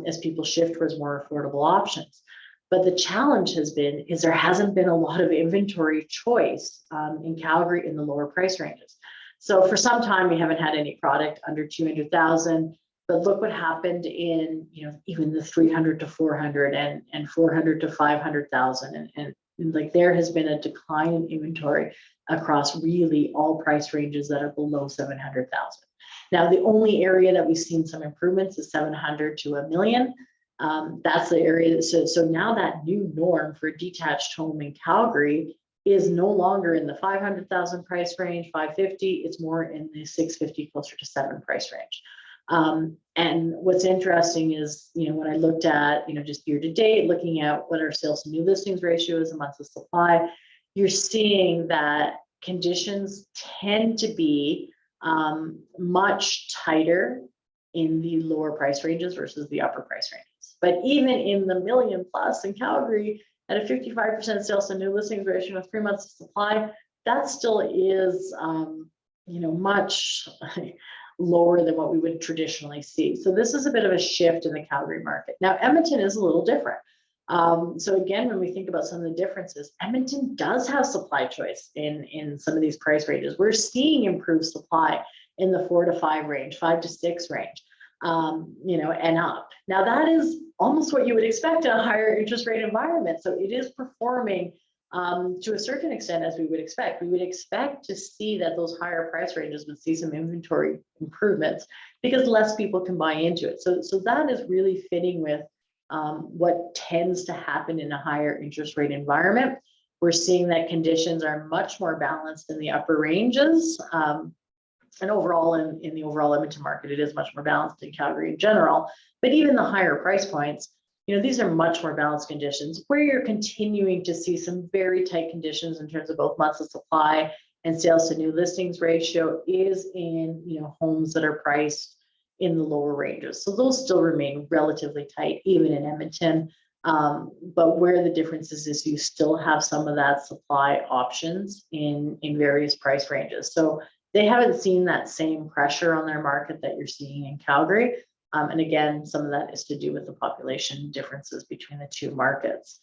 as people shift towards more affordable options. But the challenge has been is there hasn't been a lot of inventory choice in Calgary in the lower price ranges. So for some time, we haven't had any product under 200,000. But look what happened in even the 300 to 400 and 400 to 500,000, and like there has been a decline in inventory across really all price ranges that are below 700,000. Now the only area that we've seen some improvements is 700 to $1 million. That's the area. So now that new norm for a detached home in Calgary is no longer in the 500,000 price range, 550. It's more in the 650, closer to 7 price range. And what's interesting is, when I looked at, just year to date, looking at what our sales to new listings ratio is a months of supply, you're seeing that conditions tend to be much tighter in the lower price ranges versus the upper price ranges. But even in the million plus in Calgary, at a 55% sales to new listings ratio of 3 months of supply, that still is, much lower than what we would traditionally see. So this is a bit of a shift in the Calgary market. Now, Edmonton is a little different. So again, when we think about some of the differences, Edmonton does have supply choice in some of these price ranges. We're seeing improved supply in the 4 to 5 range, 5 to 6 range, and up. Now that is almost what you would expect in a higher interest rate environment. So it is performing to a certain extent as we would expect. We would expect to see that those higher price ranges would see some inventory improvements because less people can buy into it. So that is really fitting with what tends to happen in a higher interest rate environment. We're seeing that conditions are much more balanced in the upper ranges. And overall, in the overall Edmonton market, it is much more balanced in Calgary in general. But even the higher price points, these are much more balanced conditions where you're continuing to see some very tight conditions in terms of both months of supply and sales to new listings ratio is in, homes that are priced in the lower ranges. So those still remain relatively tight, even in Edmonton. But where the difference is you still have some of that supply options in various price ranges. So they haven't seen that same pressure on their market that you're seeing in Calgary. And again, some of that is to do with the population differences between the two markets.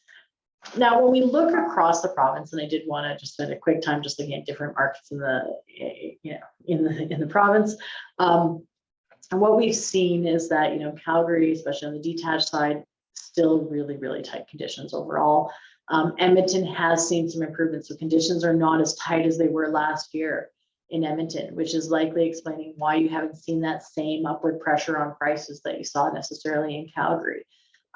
Now, when we look across the province, and I did want to just spend a quick time just looking at different markets in the province. And what we've seen is that, Calgary, especially on the detached side, still really, really tight conditions overall. Edmonton has seen some improvements, so conditions are not as tight as they were last year in Edmonton, which is likely explaining why you haven't seen that same upward pressure on prices that you saw necessarily in Calgary.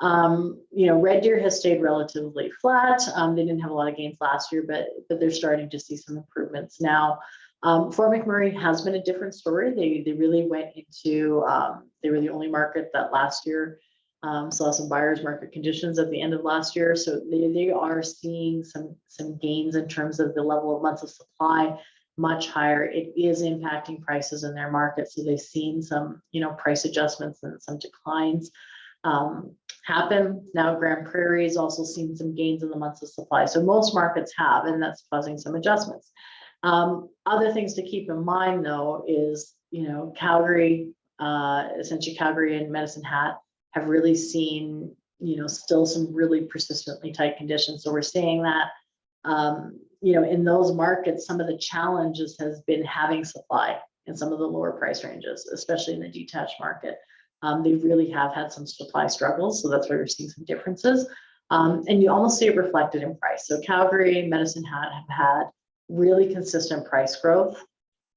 Red Deer has stayed relatively flat. They didn't have a lot of gains last year, but they're starting to see some improvements now. Fort McMurray has been a different story. They really went into, they were the only market that last year saw some buyer's market conditions at the end of last year. So they are seeing some gains in terms of the level of months of supply much higher. It is impacting prices in their market. So they've seen some, price adjustments and some declines happen. Now, Grand Prairie has also seen some gains in the months of supply. So most markets have, and that's causing some adjustments. Other things to keep in mind though is, Calgary, essentially Calgary and Medicine Hat have really seen, still some really persistently tight conditions. So we're seeing that, in those markets, some of the challenges has been having supply in some of the lower price ranges, especially in the detached market. They really have had some supply struggles. So that's why we're seeing some differences. And you almost see it reflected in price. So Calgary and Medicine Hat have had really consistent price growth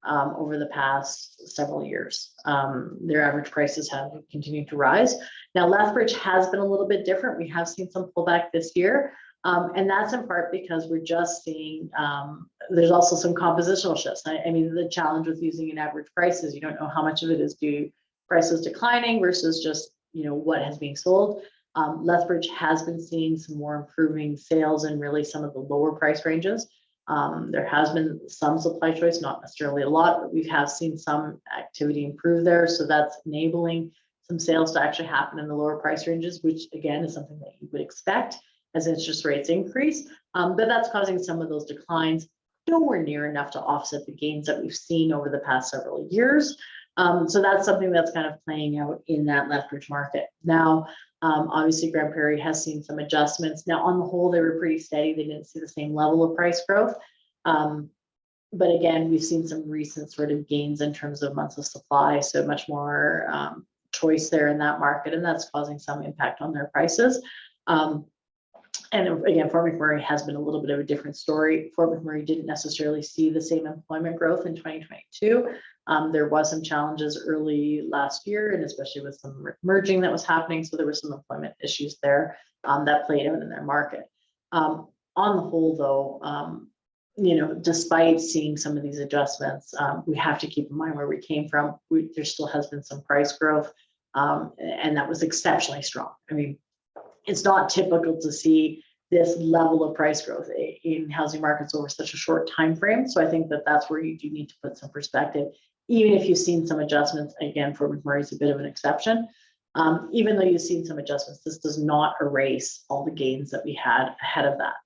over the past several years. Their average prices have continued to rise. Now, Lethbridge has been a little bit different. We have seen some pullback this year. And that's in part because we're just seeing, there's also some compositional shifts. I mean, the challenge with using an average price is you don't know how much of it is due to prices declining versus just, what has been sold. Lethbridge has been seeing some more improving sales in really some of the lower price ranges. There has been some supply choice, not necessarily a lot, but we have seen some activity improve there. So that's enabling some sales to actually happen in the lower price ranges, which again is something that you would expect as interest rates increase. But that's causing some of those declines, nowhere near enough to offset the gains that we've seen over the past several years. So that's something that's kind of playing out in that Lethbridge market. Now, obviously Grand Prairie has seen some adjustments. Now, on the whole, they were pretty steady. They didn't see the same level of price growth. But again, we've seen some recent sort of gains in terms of months of supply. So much more choice there in that market, and that's causing some impact on their prices. And again, Fort McMurray has been a little bit of a different story. Fort McMurray didn't necessarily see the same employment growth in 2022. There was some challenges early last year, and especially with some merging that was happening. So there were some employment issues there that played out in their market. On the whole, though, despite seeing some of these adjustments, we have to keep in mind where we came from. There still has been some price growth, and that was exceptionally strong. I mean, it's not typical to see this level of price growth in housing markets over such a short time frame. So I think that that's where you do need to put some perspective, even if you've seen some adjustments. Again, Fort McMurray is a bit of an exception. Even though you've seen some adjustments, this does not erase all the gains that we had ahead of that.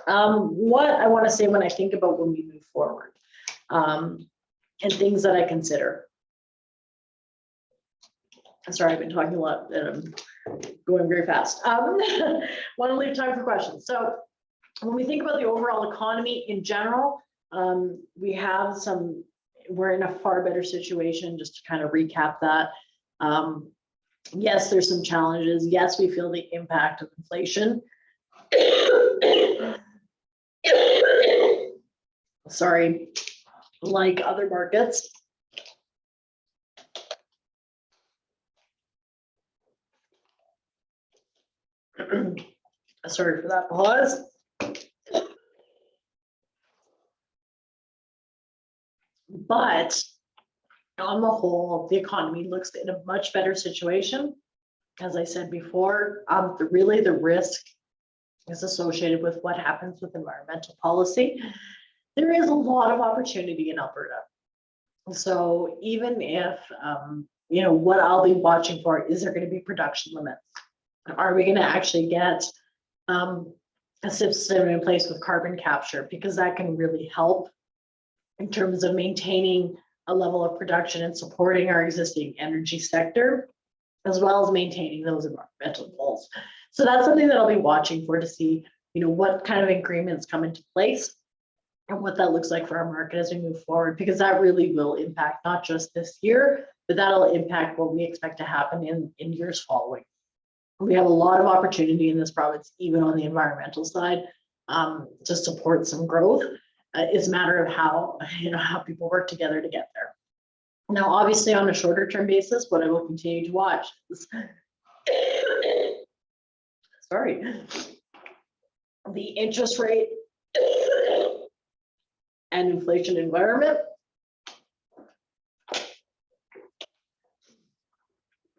What I want to say when I think about when we move forward, and things that I consider. Sorry, I've been talking a lot and I'm going very fast. Want to leave time for questions. So when we think about the overall economy in general, we're in a far better situation, just to kind of recap that. Yes, there's some challenges. Yes, we feel the impact of inflation. Sorry, like other markets. Sorry for that pause. But on the whole, the economy looks in a much better situation. As I said before, really the risk is associated with what happens with environmental policy. There is a lot of opportunity in Alberta. So even if, what I'll be watching for, is there going to be production limits? Are we going to actually get a system in place with carbon capture? Because that can really help in terms of maintaining a level of production and supporting our existing energy sector, as well as maintaining those environmental goals. So that's something that I'll be watching for, to see, what kind of agreements come into place and what that looks like for our market as we move forward, because that really will impact not just this year, but that'll impact what we expect to happen in years following. We have a lot of opportunity in this province, even on the environmental side, to support some growth. It's a matter of how people work together to get there. Now, obviously, on a shorter term basis, what I will continue to watch is, the interest rate and inflation environment.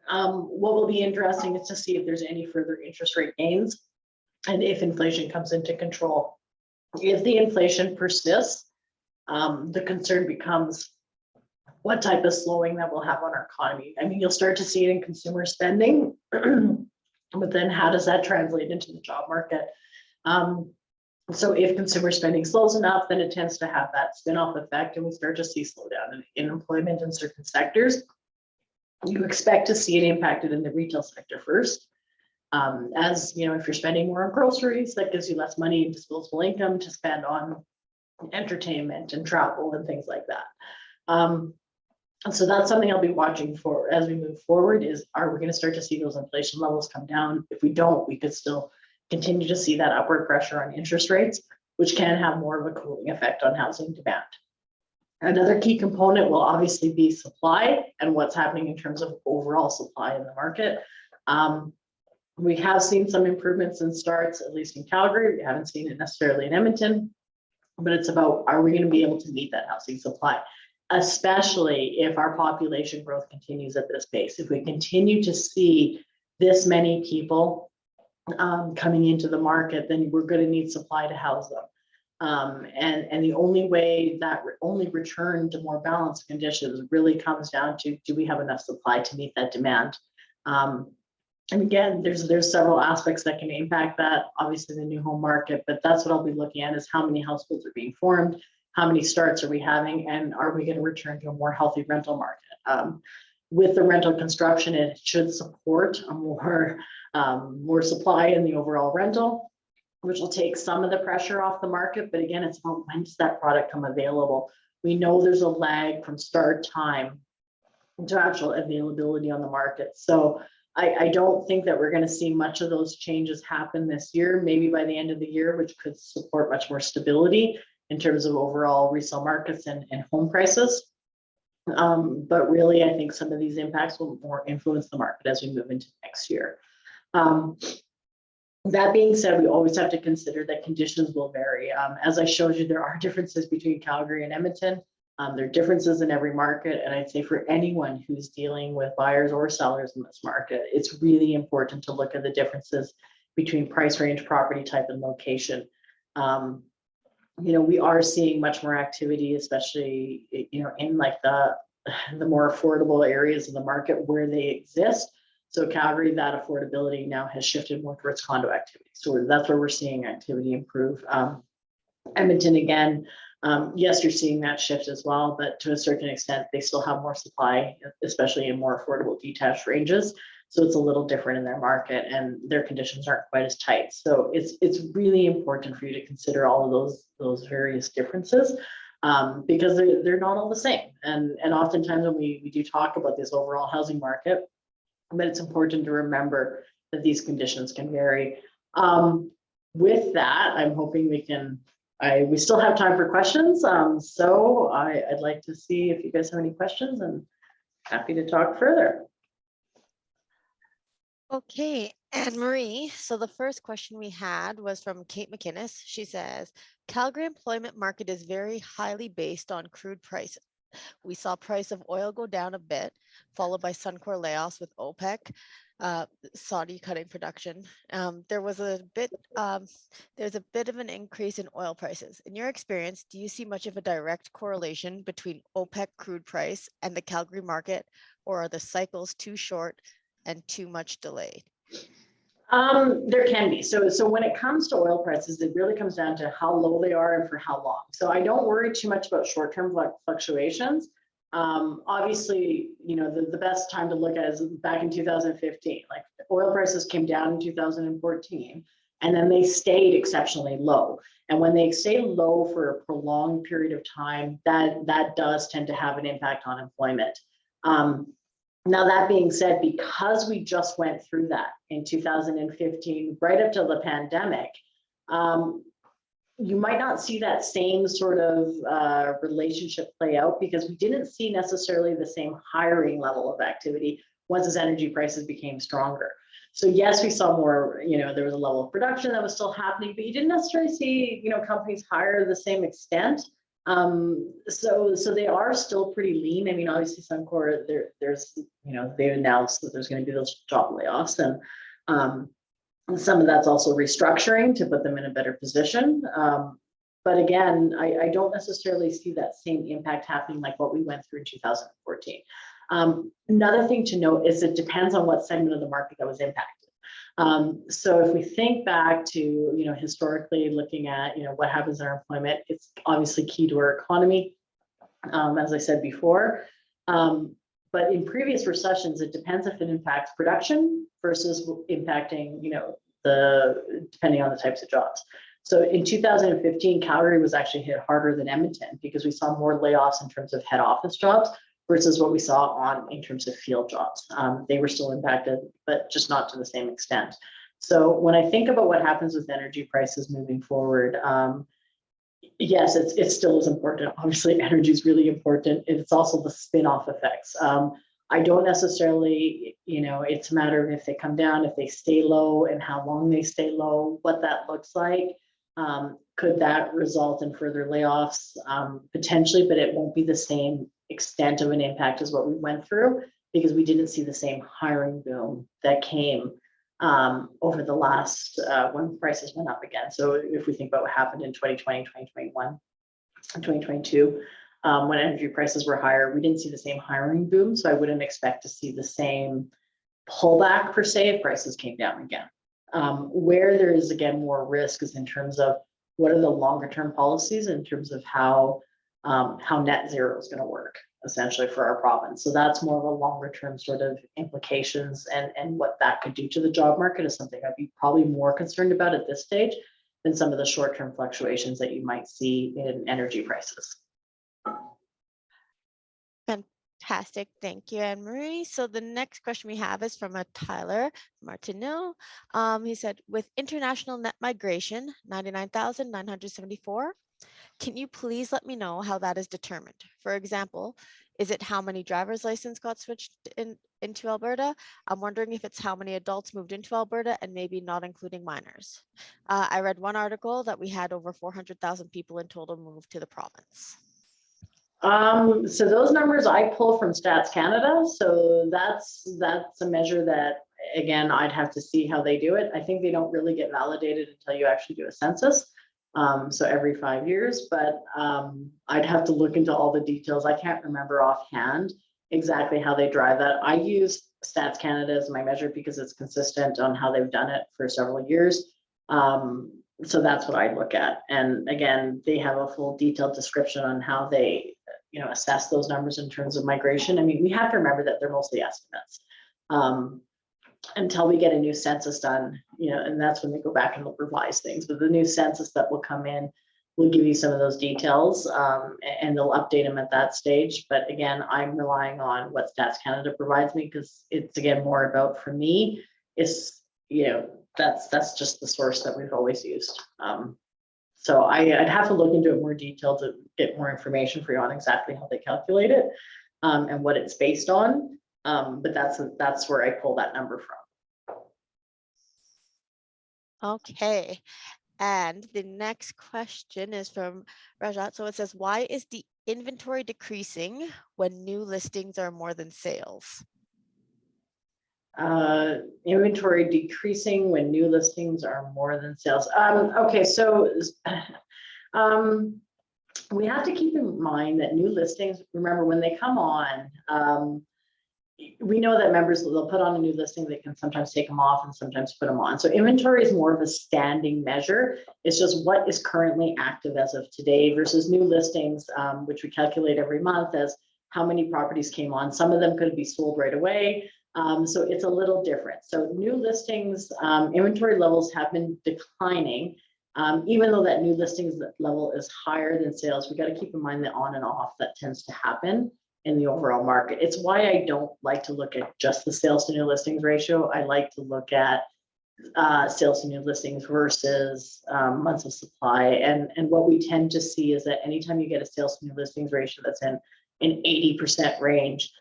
What will be interesting is to see if there's any further interest rate gains and if inflation comes into control. If the inflation persists, the concern becomes what type of slowing that will have on our economy. I mean, you'll start to see it in consumer spending, but then how does that translate into the job market? So if consumer spending slows enough, then it tends to have that spin-off effect, and we start to see slowdown in employment in certain sectors. You expect to see it impacted in the retail sector first. As if you're spending more on groceries, that gives you less money in disposable income to spend on entertainment and travel and things like that. And so that's something I'll be watching for as we move forward, is, are we going to start to see those inflation levels come down? If we don't, we could still continue to see that upward pressure on interest rates, which can have more of a cooling effect on housing demand. Another key component will obviously be supply and what's happening in terms of overall supply in the market. We have seen some improvements in starts, at least in Calgary. We haven't seen it necessarily in Edmonton, but it's about, are we going to be able to meet that housing supply? Especially if our population growth continues at this pace. If we continue to see this many people coming into the market, then we're going to need supply to house them. And the only way that only return to more balanced conditions really comes down to, do we have enough supply to meet that demand? And again, there's several aspects that can impact that. Obviously, the new home market, but that's what I'll be looking at, is how many households are being formed, how many starts are we having, and are we going to return to a more healthy rental market? With the rental construction, it should support a more supply in the overall rental, which will take some of the pressure off the market. But again, it's about, when does that product come available? We know there's a lag from start time to actual availability on the market. So I don't think that we're going to see much of those changes happen this year, maybe by the end of the year, which could support much more stability in terms of overall resale markets and home prices. But really, I think some of these impacts will more influence the market as we move into next year. That being said, we always have to consider that conditions will vary. As I showed you, there are differences between Calgary and Edmonton. There are differences in every market. And I'd say for anyone who's dealing with buyers or sellers in this market, it's really important to look at the differences between price range, property type, and location. We are seeing much more activity, especially, in like the more affordable areas of the market where they exist. So Calgary, that affordability now has shifted more towards condo activity. So that's where we're seeing activity improve. Edmonton, again, yes, you're seeing that shift as well, but to a certain extent, they still have more supply, especially in more affordable detached ranges. So it's a little different in their market, and their conditions aren't quite as tight. So it's really important for you to consider all of those various differences, because they're not all the same. And oftentimes when we do talk about this overall housing market, but it's important to remember that these conditions can vary. With that, I'm hoping we still have time for questions. So I'd like to see if you guys have any questions, and happy to talk further. Okay, Anne-Marie, so the first question we had was from Kate McInnes. She says, Calgary employment market is very highly based on crude prices. We saw price of oil go down a bit, followed by Suncor layoffs with OPEC, Saudi cutting production. There's a bit of an increase in oil prices. In your experience, do you see much of a direct correlation between OPEC crude price and the Calgary market, or are the cycles too short and too much delayed? There can be. So when it comes to oil prices, it really comes down to how low they are and for how long. So I don't worry too much about short-term fluctuations. Obviously, the best time to look at is back in 2015. Like, oil prices came down in 2014, and then they stayed exceptionally low. And when they stay low for a prolonged period of time, that does tend to have an impact on employment. Now, that being said, because we just went through that in 2015, right up till the pandemic, you might not see that same sort of relationship play out, because we didn't see necessarily the same hiring level of activity once as energy prices became stronger. So yes, we saw more, there was a level of production that was still happening, but you didn't necessarily see, companies hire to the same extent. So they are still pretty lean. I mean, obviously Suncor, they announced that there's going to be those job layoffs, and some of that's also restructuring to put them in a better position. But again, I don't necessarily see that same impact happening like what we went through in 2014. Another thing to note is it depends on what segment of the market that was impacted. So if we think back to, historically looking at, what happens in our employment, it's obviously key to our economy, as I said before. But in previous recessions, it depends if it impacts production versus impacting, depending on the types of jobs. So in 2015, Calgary was actually hit harder than Edmonton, because we saw more layoffs in terms of head office jobs versus what we saw in terms of field jobs. They were still impacted, but just not to the same extent. So when I think about what happens with energy prices moving forward, yes, it still is important. Obviously, energy is really important. It's also the spin-off effects. I don't necessarily, it's a matter of if they come down, if they stay low, and how long they stay low, what that looks like. Could that result in further layoffs? Potentially, but it won't be the same extent of an impact as what we went through, because we didn't see the same hiring boom that came over the last when prices went up again. So if we think about what happened in 2020, 2021, and 2022, when energy prices were higher, we didn't see the same hiring boom. So I wouldn't expect to see the same pullback per se if prices came down again. Where there is again more risk is in terms of what are the longer term policies in terms of how net zero is going to work essentially for our province. So that's more of a longer term sort of implications, and what that could do to the job market is something I'd be probably more concerned about at this stage than some of the short term fluctuations that you might see in energy prices. Fantastic. Thank you, Anne-Marie. So the next question we have is from a Tyler Martineau. He said, with international net migration, 99,974, can you please let me know how that is determined? For example, is it how many driver's license got switched into Alberta? I'm wondering if it's how many adults moved into Alberta and maybe not including minors. I read one article that we had over 400,000 people in total moved to the province. So those numbers I pull from Stats Canada. So that's a measure that, again, I'd have to see how they do it. I think they don't really get validated until you actually do a census. So every 5 years, but I'd have to look into all the details. I can't remember offhand exactly how they drive that. I use Stats Canada as my measure because it's consistent on how they've done it for several years. So that's what I look at. And again, they have a full detailed description on how they assess those numbers in terms of migration. I mean, we have to remember that they're mostly estimates until we get a new census done, and that's when they go back and revise things. But the new census that will come in will give you some of those details, and they'll update them at that stage. But again, I'm relying on what Stats Canada provides me, because it's again more about, for me, is that's just the source that we've always used. So I'd have to look into it more detail to get more information for you on exactly how they calculate it and what it's based on. But that's where I pull that number from. Okay. And the next question is from Rajat. So it says, why is the inventory decreasing when new listings are more than sales? Inventory decreasing when new listings are more than sales. Okay, so we have to keep in mind that new listings, remember, when they come on, we know that members, they'll put on a new listing, they can sometimes take them off and sometimes put them on. So inventory is more of a standing measure. It's just what is currently active as of today versus new listings, which we calculate every month as how many properties came on. Some of them could be sold right away. So it's a little different. So new listings, inventory levels have been declining. Even though that new listings level is higher than sales, we got to keep in mind the on and off that tends to happen in the overall market. It's why I don't like to look at just the sales to new listings ratio. I like to look at sales to new listings versus months of supply. And what we tend to see is that anytime you get a sales to new listings ratio that's in an 80% range,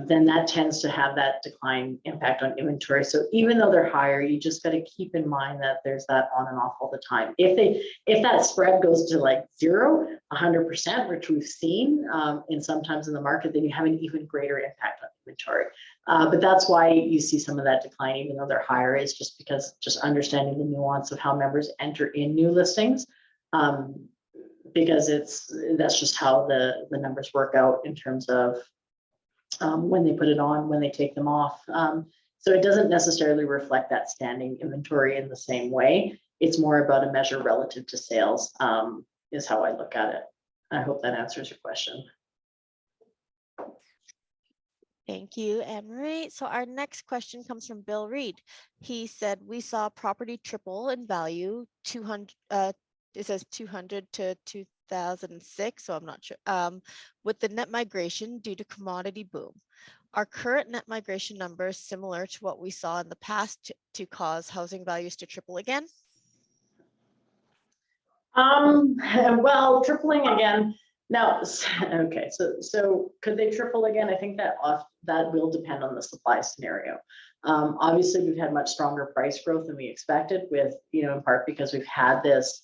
then that tends to have that decline impact on inventory. So even though they're higher, you just got to keep in mind that there's that on and off all the time. If that spread goes to like 0, 100%, which we've seen in sometimes in the market, then you have an even greater impact on inventory. But that's why you see some of that decline, even though they're higher, is just because just understanding the nuance of how members enter in new listings. Because that's just how the numbers work out in terms of when they put it on, when they take them off. So it doesn't necessarily reflect that standing inventory in the same way. It's more about a measure relative to sales, is how I look at it. I hope that answers your question. Thank you, Anne-Marie. So our next question comes from Bill Reed. He said, we saw property triple in value, 200, it says 200 to 2006, so I'm not sure, with the net migration due to commodity boom. Are current net migration numbers similar to what we saw in the past to cause housing values to triple again? Well, tripling again, Now, okay, so could they triple again? I think that will depend on the supply scenario. Obviously, we've had much stronger price growth than we expected, with in part because we've had this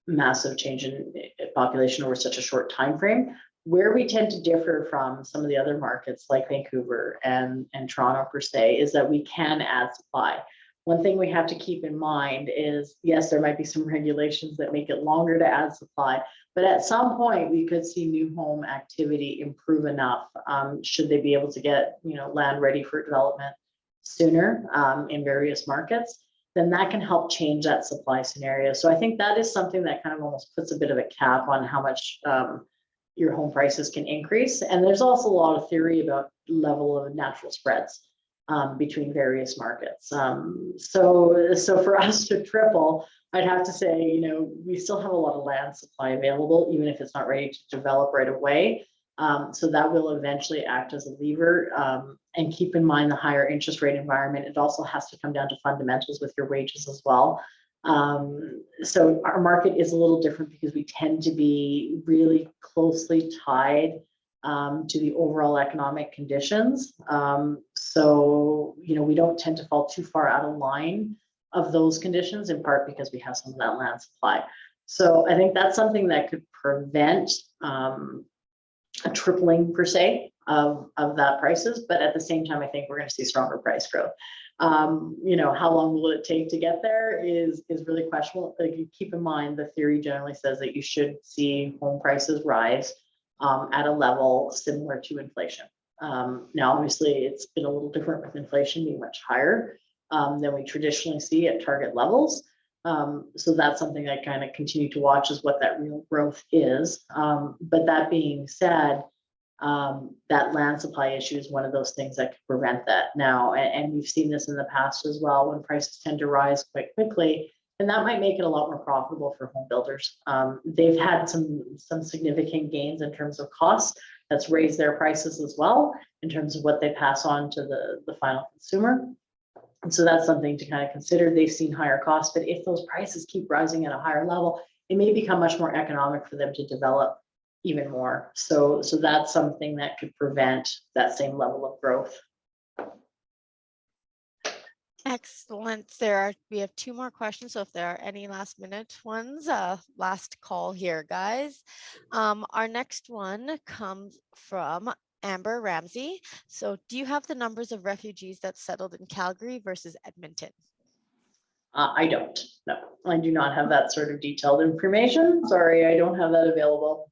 massive change in population over such a short time frame. Where we tend to differ from some of the other markets like Vancouver and Toronto per se is that we can add supply. One thing we have to keep in mind is, yes, there might be some regulations that make it longer to add supply, but at some point we could see new home activity improve enough, should they be able to get land ready for development sooner in various markets, then that can help change that supply scenario. So I think that is something that kind of almost puts a bit of a cap on how much your home prices can increase. And there's also a lot of theory about level of natural spreads between various markets. So for us to triple, I'd have to say, we still have a lot of land supply available, even if it's not ready to develop right away. So that will eventually act as a lever. And keep in mind the higher interest rate environment. It also has to come down to fundamentals with your wages as well. So our market is a little different because we tend to be really closely tied to the overall economic conditions. So, we don't tend to fall too far out of line of those conditions, in part because we have some of that land supply. So I think that's something that could prevent a tripling per se of that prices, but at the same time, I think we're going to see stronger price growth. How long will it take to get there is really questionable. Like, you keep in mind, the theory generally says that you should see home prices rise at a level similar to inflation. Now, obviously, it's been a little different with inflation being much higher than we traditionally see at target levels. So that's something I kind of continue to watch, is what that real growth is. But that being said, that land supply issue is one of those things that could prevent that now. And we've seen this in the past as well, when prices tend to rise quite quickly, and that might make it a lot more profitable for home builders. They've had some significant gains in terms of costs. That's raised their prices as well in terms of what they pass on to the final consumer. And so that's something to kind of consider. They've seen higher costs, but if those prices keep rising at a higher level, it may become much more economic for them to develop even more. So that's something that could prevent that same level of growth. Excellent. We have 2 more questions. So if there are any last minute ones, last call here, guys. Our next one comes from Amber Ramsey. So do you have the numbers of refugees that settled in Calgary versus Edmonton? I don't. No, I do not have that sort of detailed information. Sorry, I don't have that available.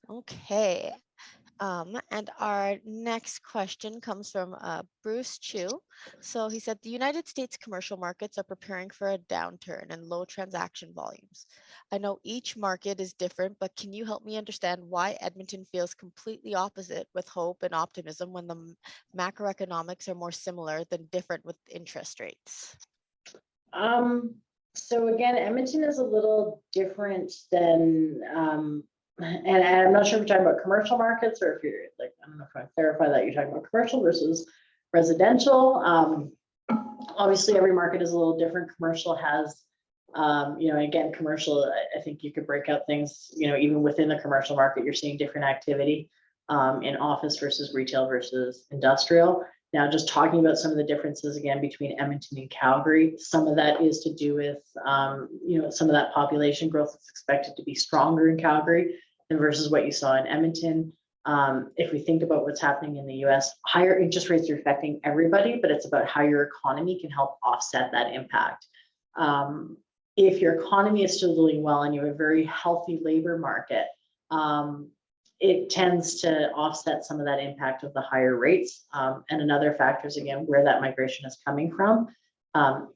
Okay. And our next question comes from Bruce Chu. So he said, the United States commercial markets are preparing for a downturn and low transaction volumes. I know each market is different, but can you help me understand why Edmonton feels completely opposite, with hope and optimism, when the macroeconomics are more similar than different with interest rates? So again, Edmonton is a little different than and I'm not sure if you're talking about commercial markets, or if you're like, I don't know if I clarify that you're talking about commercial versus residential. Obviously, every market is a little different. Commercial has, again, commercial, I think you could break out things, even within the commercial market, you're seeing different activity in office versus retail versus industrial. Now, just talking about some of the differences again between Edmonton and Calgary, some of that is to do with, some of that population growth that's expected to be stronger in Calgary than versus what you saw in Edmonton. If we think about what's happening in the US, higher interest rates are affecting everybody, but it's about how your economy can help offset that impact. If your economy is still doing well and you have a very healthy labor market, it tends to offset some of that impact of the higher rates. And another factor is, again, where that migration is coming from.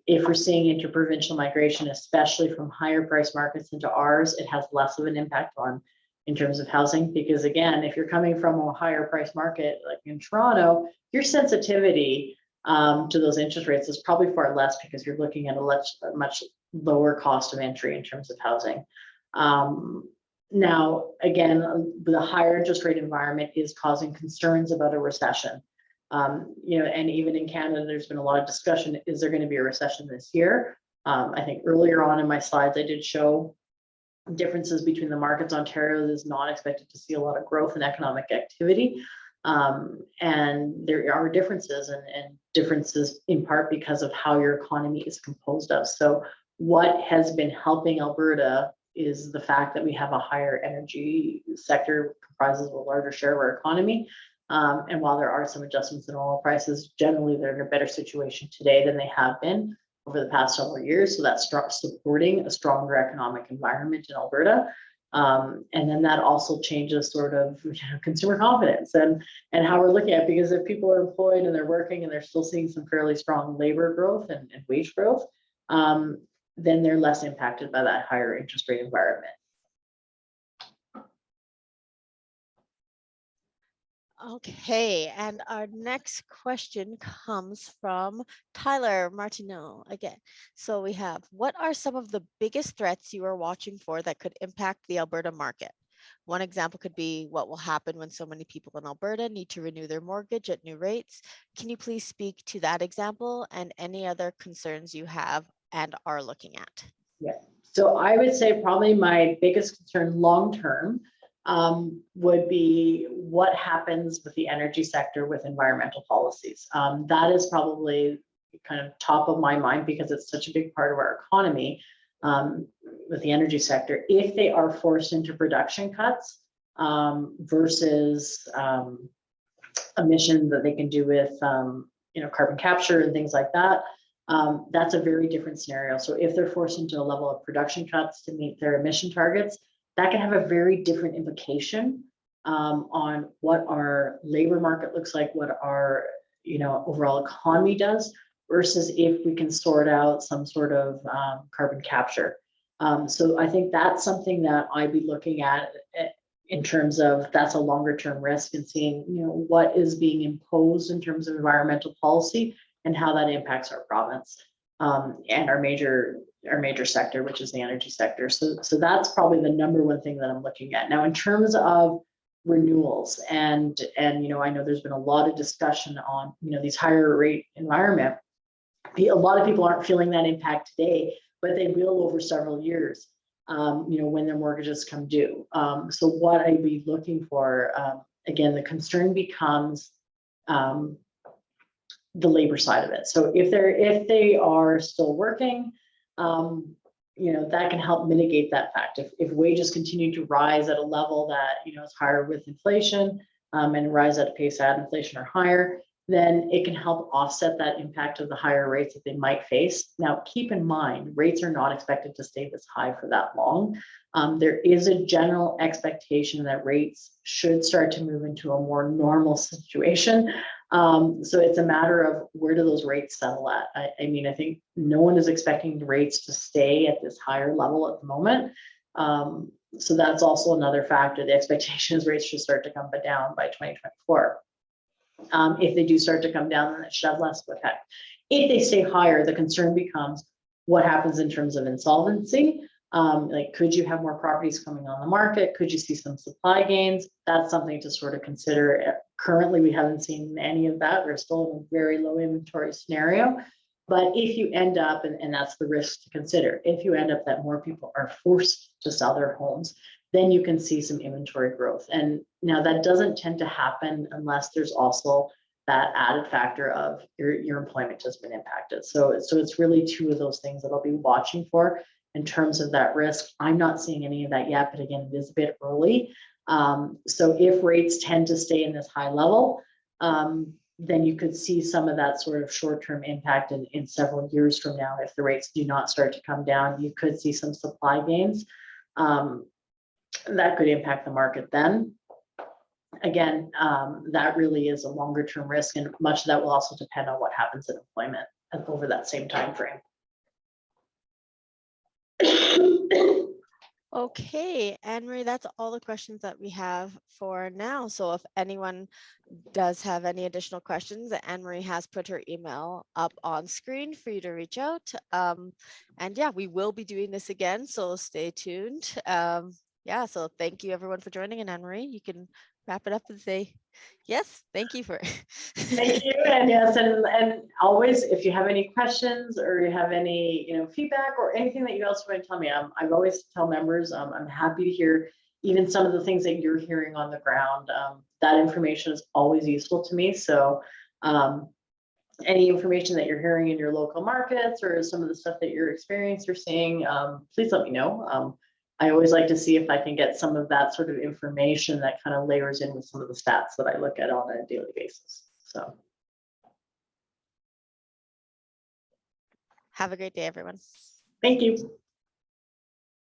If we're seeing interprovincial migration, especially from higher price markets into ours, it has less of an impact in terms of housing, because again, if you're coming from a higher price market like in Toronto, your sensitivity to those interest rates is probably far less, because you're looking at a much lower cost of entry in terms of housing. Now, again, the higher interest rate environment is causing concerns about a recession. And even in Canada, there's been a lot of discussion, is there going to be a recession this year? I think earlier on in my slides, I did show differences between the markets. Ontario is not expected to see a lot of growth in economic activity. And there are differences, and differences in part because of how your economy is composed of. So what has been helping Alberta is the fact that we have a higher energy sector, comprises a larger share of our economy. And while there are some adjustments in oil prices, generally they're in a better situation today than they have been over the past several years. So that's supporting a stronger economic environment in Alberta. And then that also changes sort of consumer confidence and how we're looking at it, because if people are employed and they're working and they're still seeing some fairly strong labor growth and wage growth, then they're less impacted by that higher interest rate environment. Okay, and our next question comes from Tyler Martineau again. So we have, what are some of the biggest threats you are watching for that could impact the Alberta market? One example could be what will happen when so many people in Alberta need to renew their mortgage at new rates. Can you please speak to that example and any other concerns you have and are looking at? Yeah, so I would say probably my biggest concern long-term would be what happens with the energy sector with environmental policies. That is probably kind of top of my mind because it's such a big part of our economy with the energy sector. If they are forced into production cuts versus emissions that they can do with carbon capture and things like that, that's a very different scenario. So if they're forced into a level of production cuts to meet their emission targets, that can have a very different implication on what our labor market looks like, what our overall economy does, versus if we can sort out some sort of carbon capture. So I think that's something that I'd be looking at in terms of that's a longer term risk, and seeing what is being imposed in terms of environmental policy and how that impacts our province and our major sector, which is the energy sector. So that's probably the number one thing that I'm looking at. Now, in terms of renewals, and I know there's been a lot of discussion on these higher rate environment. A lot of people aren't feeling that impact today, but they will over several years. When their mortgages come due. So what I'd be looking for, again, the concern becomes the labor side of it. So if they are still working, that can help mitigate that fact. If wages continue to rise at a level that is higher with inflation and rise at a pace at inflation or higher, then it can help offset that impact of the higher rates that they might face. Now, keep in mind, rates are not expected to stay this high for that long. There is a general expectation that rates should start to move into a more normal situation. So it's a matter of where do those rates settle at? I mean, I think no one is expecting the rates to stay at this higher level at the moment. So that's also another factor. The expectation is rates should start to come down by 2024. If they do start to come down, then it should have less effect. If they stay higher, the concern becomes what happens in terms of insolvency. Like, could you have more properties coming on the market? Could you see some supply gains? That's something to sort of consider. Currently, we haven't seen any of that. We're still in a very low inventory scenario. But if you end up, and that's the risk to consider, if you end up that more people are forced to sell their homes, then you can see some inventory growth. And now that doesn't tend to happen unless there's also that added factor of your employment has been impacted. So it's really two of those things that I'll be watching for in terms of that risk. I'm not seeing any of that yet, but again, it is a bit early. So if rates tend to stay in this high level, then you could see some of that sort of short-term impact in several years from now. If the rates do not start to come down, you could see some supply gains. That could impact the market then. Again, that really is a longer term risk, and much of that will also depend on what happens in employment over that same time frame. Okay, Anne-Marie, that's all the questions that we have for now. So if anyone does have any additional questions, Anne-Marie has put her email up on screen for you to reach out. And yeah, we will be doing this again, so stay tuned. Yeah, so thank you everyone for joining, and Anne-Marie, you can wrap it up and say, yes, thank you for. Thank you, and yes, and always, if you have any questions or you have any, feedback or anything that you also want to tell me, I always tell members, I'm happy to hear even some of the things that you're hearing on the ground. That information is always useful to me. So any information that you're hearing in your local markets or some of the stuff that you're experiencing or seeing, please let me know. I always like to see if I can get some of that sort of information that kind of layers in with some of the stats that I look at on a daily basis. So Have a great day, everyone. thank you.